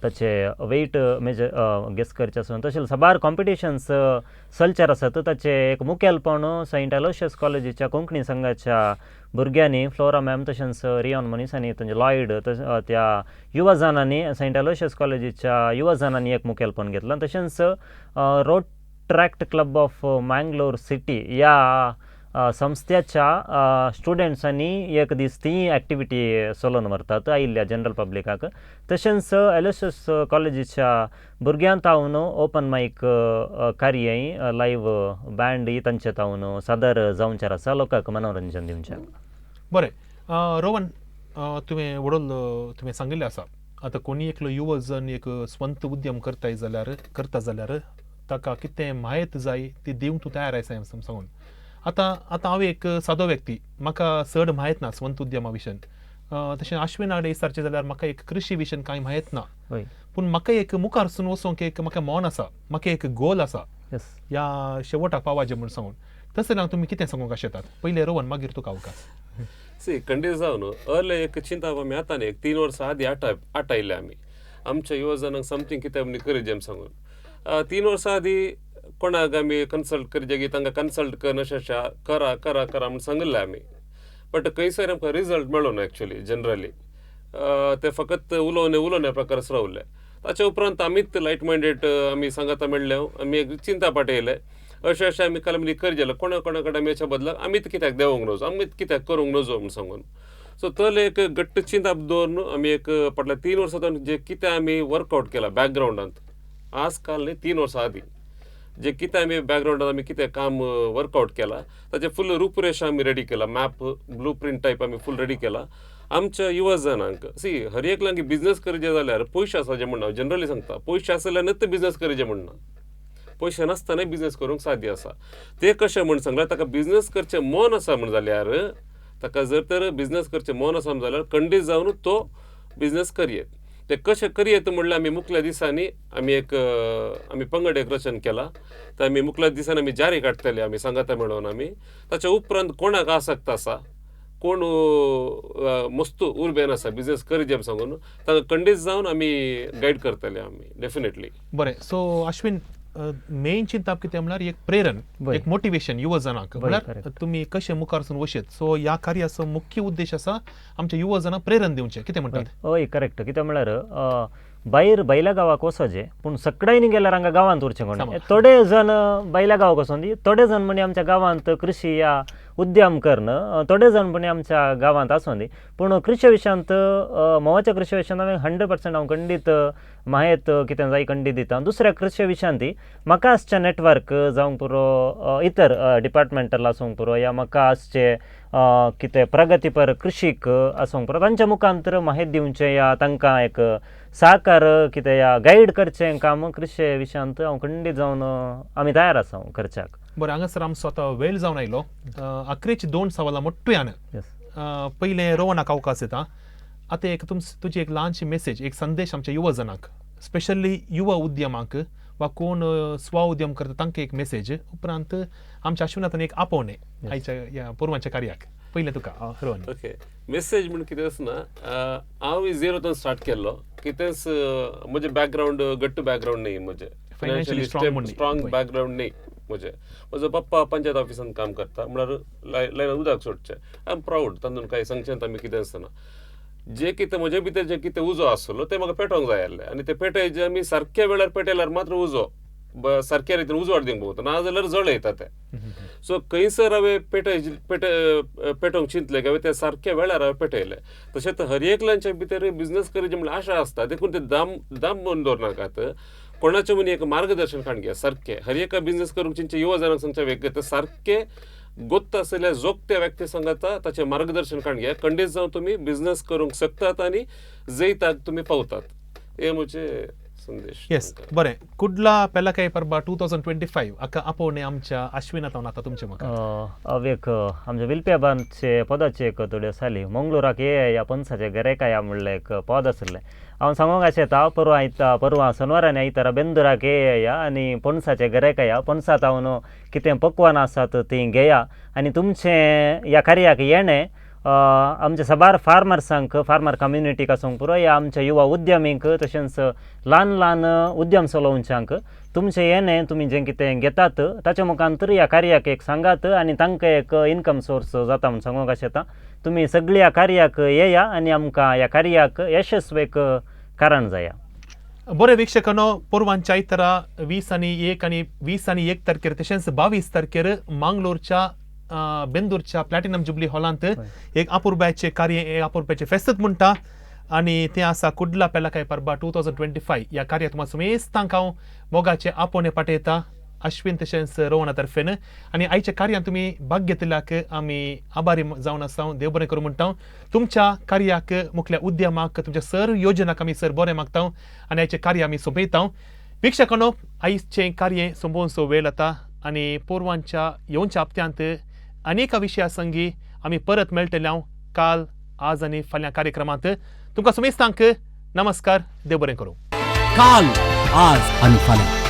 ताचे वेट मेजर गेस करचे आसूं तशें सबार कॉम्पिटिशन्स चलचेर आसात ताचे एक मुखेलपण सेंट अलोशियस कॉलेजीच्या कोंकणी संघाच्या भुरग्यांनी फ्लोरा मॅम तशेंच रियॉन मनीसांनी तांचे लॉयड त्या युवा जाणांनी सेंट अलोशियस कॉलेजीच्या युवा जाणांनी एक मुखेलपण घेतलां तशेंच रोट्रॅक्ट क्लब ऑफ मँगलोर सिटी या संस्थेच्या स्टुडंट्सांनी एक दीस ती एक्टिविटी चलोवन व्हरतात आयिल्ल्या जनरल पब्लिकाक तशेंच एलोशियस कॉलेजीच्या भुरग्यां तावन ओपन मायक कार्य लायव्ह बँड ही तांचे तावन सादर जावंचेर आसा लोकांक मनोरंजन दिवचें बरें रोहन तुवें सांगिल्लें आसा आतां कोणी एकलो युवक जण एक स्वंत उद्यम करता जाल्यार ताका कितें माहिती जाय ती दिवंक तूं तयार आसा सांगून आतां हांव एक सादो व्यक्ती म्हाका चड माहीत ना स्वंत उद्यमा विशयन तशें आश्विन नाडे विचारचें जाल्यार म्हाका एक कृशी विशयन कांय माहीत ना पूण म्हाका एक मुखार वचून वचोंक एक म्हाका मोन आसा म्हाका एक गोल आसा ह्या शेवटाक पावपाचें म्हूण सांगून तसं ना तुमी कितें सांगूंक आशेतात पयलें रोहन मागीर तुका अवकाश सी खंडीत जावन अर्ले एक चिंता आमी आतां एक 3 वर्सां आदी आट आयिल्ले आमी आमच्या युवजनांक समथींग कितें आमी करीत सांगून 3 वर्सां आदी कोणाक आमी कन्सल्ट करी की तांकां कन्सल्ट कर अशें करा करा करा म्हूण सांगिल्लें आमी बट खंयसर आमकां रिजल्ट मेळ्ळो ना एक्चुअली जनरली ते फकत उलोवण्या प्रकारच रावले ताच्या उपरांत आमीच लायट मायंडेड आमी सांगाता मेळ्ळे आमी एक चिंता पाटयले अशें आमी काल करी जाल्यार कोणा कडेन आमी हेच्या बदलाक आमीच कित्याक देवंक नजो आमीच कित्याक करूंक नजो म्हूण सांगून सो तले एक घट्ट चिंता दवरून आमी एक फाटल्या 3 वर्सां जे कितें आमी वर्कआउट केला बॅकग्रावंडांत आज काल न्ही 3 वर्सां आदी जे कितें आमी बॅकग्रावंडांत आमी कितें काम वर्कआउट केला ताचे फूल रूपरेषा आमी रेडी केला मॅप ब्लू प्रिंट टायप आमी फूल रेडी केला आमच्या युवा जनांक सी हर एकल्यांक बिझनेस करचे जाल्यार पयशे आसा जे म्हणना जनरली सांगता पयशे आसल्यानूच बिझनेस करचे म्हणना पयशे नासतना बिझनेस करूंक साध्य आसा ते कशें म्हण सांगल्यार ताका बिझनेस करचें मन आसा म्हण जाल्यार ताका जर तर बिझनेस करचें मन आसा जाल्यार खंडीत जावन तो बिझनेस करयेत ते कशें करयेत म्हणल्यार आमी मुखल्या दिसांनी आमी पंगड एक रचन केला तर आमी मुखल्या दिसांनी आमी जारी काडटले आमी सांगाता मेळोवन आमी ताच्या उपरांत कोणाक आसक्त आसा कोण मस्त उर्बेन आसा बिझनेस करचे सांगून तांकां खंडीत जावन आमी गायड करतले आमी डेफिनेटली बरें सो अश्विन मेन चिंता कितें म्हळ्यार एक प्रेरण एक मोटिवेशन युवा जनांक म्हळ्यार तुमी कशे मुखार वचून वशेत सो ह्या कार्याचो मुख्य उद्देश आसा आमच्या युवा जनांक प्रेरण दिवचें कितें म्हणटात हय करेक्ट कितें म्हळ्यार भायर बैला गांवाक वचोचें पूण सगळ्यांनी गेल्यार हांगा गांवांत उरचें कोण थोडे जण बैला गांवाक वचोन थोडे जण म्हणे आमच्या गांवांत कृषी या उद्यम करणं थोडे जण म्हणे आमच्या गांवांत आसूं दी पूण कृषी विशयांत मोवाच्या कृषी विशयांत हांवें 100% हांव खंडीत माहेत कितें जाय खंडीत दिता दुसऱ्या कृषी विशयांत म्हाका आसचे नेटवर्क जावंक पुरो इतर डिपार्टमेंटल आसूंक पुरो या म्हाका आसचे कितें प्रगतीपर कृशीक आसूंक पुरो तांच्या मुखांतर माहिती दिवचें या तांकां एक सहकार कितें या गायड करचें काम कृषी विशयांत हांव खंडीत जावन आमी तयार आसा करच्याक बरें हांगासर आमचो आतां वेळ जावन आयलो अकरेची 2 सवालां मोठ्ठुयान पयलें रोहनाक अवकाश येता आतां एक तुजी एक ल्हानशी मेसेज एक संदेश आमच्या युवा जनांक स्पेशली युवा उद्यमांक वा कोण स्व उद्यम करता तांकां एक मेसेज उपरांत आमच्या अश्विनाथान एक आपोवणे आयच्या ह्या पुरवांच्या कार्याक पयलें तुका रोहन ओके मेसेज म्हण कितें आसना हांव झिरोतून स्टार्ट केल्लो कितेंच म्हजें बॅकग्रावंड गट्टू बॅकग्रावंड न्ही म्हजें फायनान्शियली स्ट्रॉंग बॅकग्रावंड न्ही म्हजो पप्पा पंचायत ऑफिसान काम करता म्हळ्यार लायन उदक सोडचें आय एम प्राऊड तातूंत कांय सांगचें आमी कितें आसतना जे कितें म्हजे भितर जे कितें उजो आसलो ते म्हाका पेटोवंक जाय आसलें आनी ते पेटयचे आमी सारक्या वेळार पेटयल्यार मात्र उजो सारक्या रितीन उजवाड दिवंक पावता ना जाल्यार जळ येता ते सो खंयसर हांवें पेटोवंक चिंतलें की हांवें ते सारक्या वेळार हांवें पेटयलें तशेंच हर एकल्याच्या भितर बिझनस करचें म्हणल्यार आशा आसता देखून ते दाम बंद दवरनाकात कोणाचें म्हणी एक मार्गदर्शन काण घे सारकें हर एका बिझनस करूंक चिंचे युवा जनांक सांगचे वेगळे सारकें गोत्त आसलेल्या जोगत्या व्यक्ती सांगता ताचें मार्गदर्शन काण घे खंडीत जावन तुमी बिझनस करूंक शकतात आनी जैताक तुमी पावतात हे म्हजें संदेश येस बरें कुडला पेलाकाय परबा 2025 हाका आपोवणे आमच्या अश्विनाथान आतां तुमचे म्हाका हांव एक आमच्या विलप्याबांचे पदाचे एक थोड्यो साली मंगळुराक या पणसाचे गरेकाया म्हणलें एक पद आसलें हांव सांगूंक आशेता परवा शेनवारांनी आयतारा बेंदुराक या आनी पणसाचे गरेकाया पणसांत हांव कितें पक्वान आसात तीं घेया आनी तुमचें ह्या कार्याक येणें आमच्या सबार फार्मर्सांक फार्मर कम्युनिटीक आसूंक पुरो या आमच्या युवा उद्यमींक तशेंच ल्हान उद्यम चलोवच्यांक तुमचें येणें तुमी जें कितें घेतात ताच्या मुखांतर ह्या कार्याक एक सांगात आनी तांकां एक इन्कम सोर्स जाता म्हूण सांगूंक आशेता तुमी सगळीं ह्या कार्याक येया आनी आमकां ह्या कार्याक यशस्वेक कारण जाया बरे वीक्षकांनो पुरवांच्या आयतारा 20 आनी 1 तारखेर तशेंच 22 तारखेर मांगलोरच्या बेंदूरच्या प्लॅटिनम जुबली हॉलांत एक अपुरब्याचे कार्य एक अपुरब्याचे फेस्त म्हणटा आनी तें आसा कुडला पेलाकाय परबा 2025 ह्या कार्याक तुमकां सुमेस्तांक हांव मोगाचे आपोवणे पाठयता अश्विन तशेंच रोहना तर्फेन आनी आयच्या कार्यान तुमी भाग घेतल्याक आमी आभारी जावन आसा देव बरें करूं म्हणटा तुमच्या कार्याक मुखल्या उद्यमाक तुमच्या सर योजनाक आमी सर बरें मागता आनी आयचें कार्य आमी सोंपयता वीक्षकांनो आयचें कार्य सोंपोवचो वेळ जाता आनी पुरवांच्या येवच्या हप्त्यांत अनेक विशया संगी आमी परत मेळटले काल आज आनी फाल्यां कार्यक्रमांत तुमकां सुमेस्तांक नमस्कार देव बरें करूं काल आज आनी फाल्यां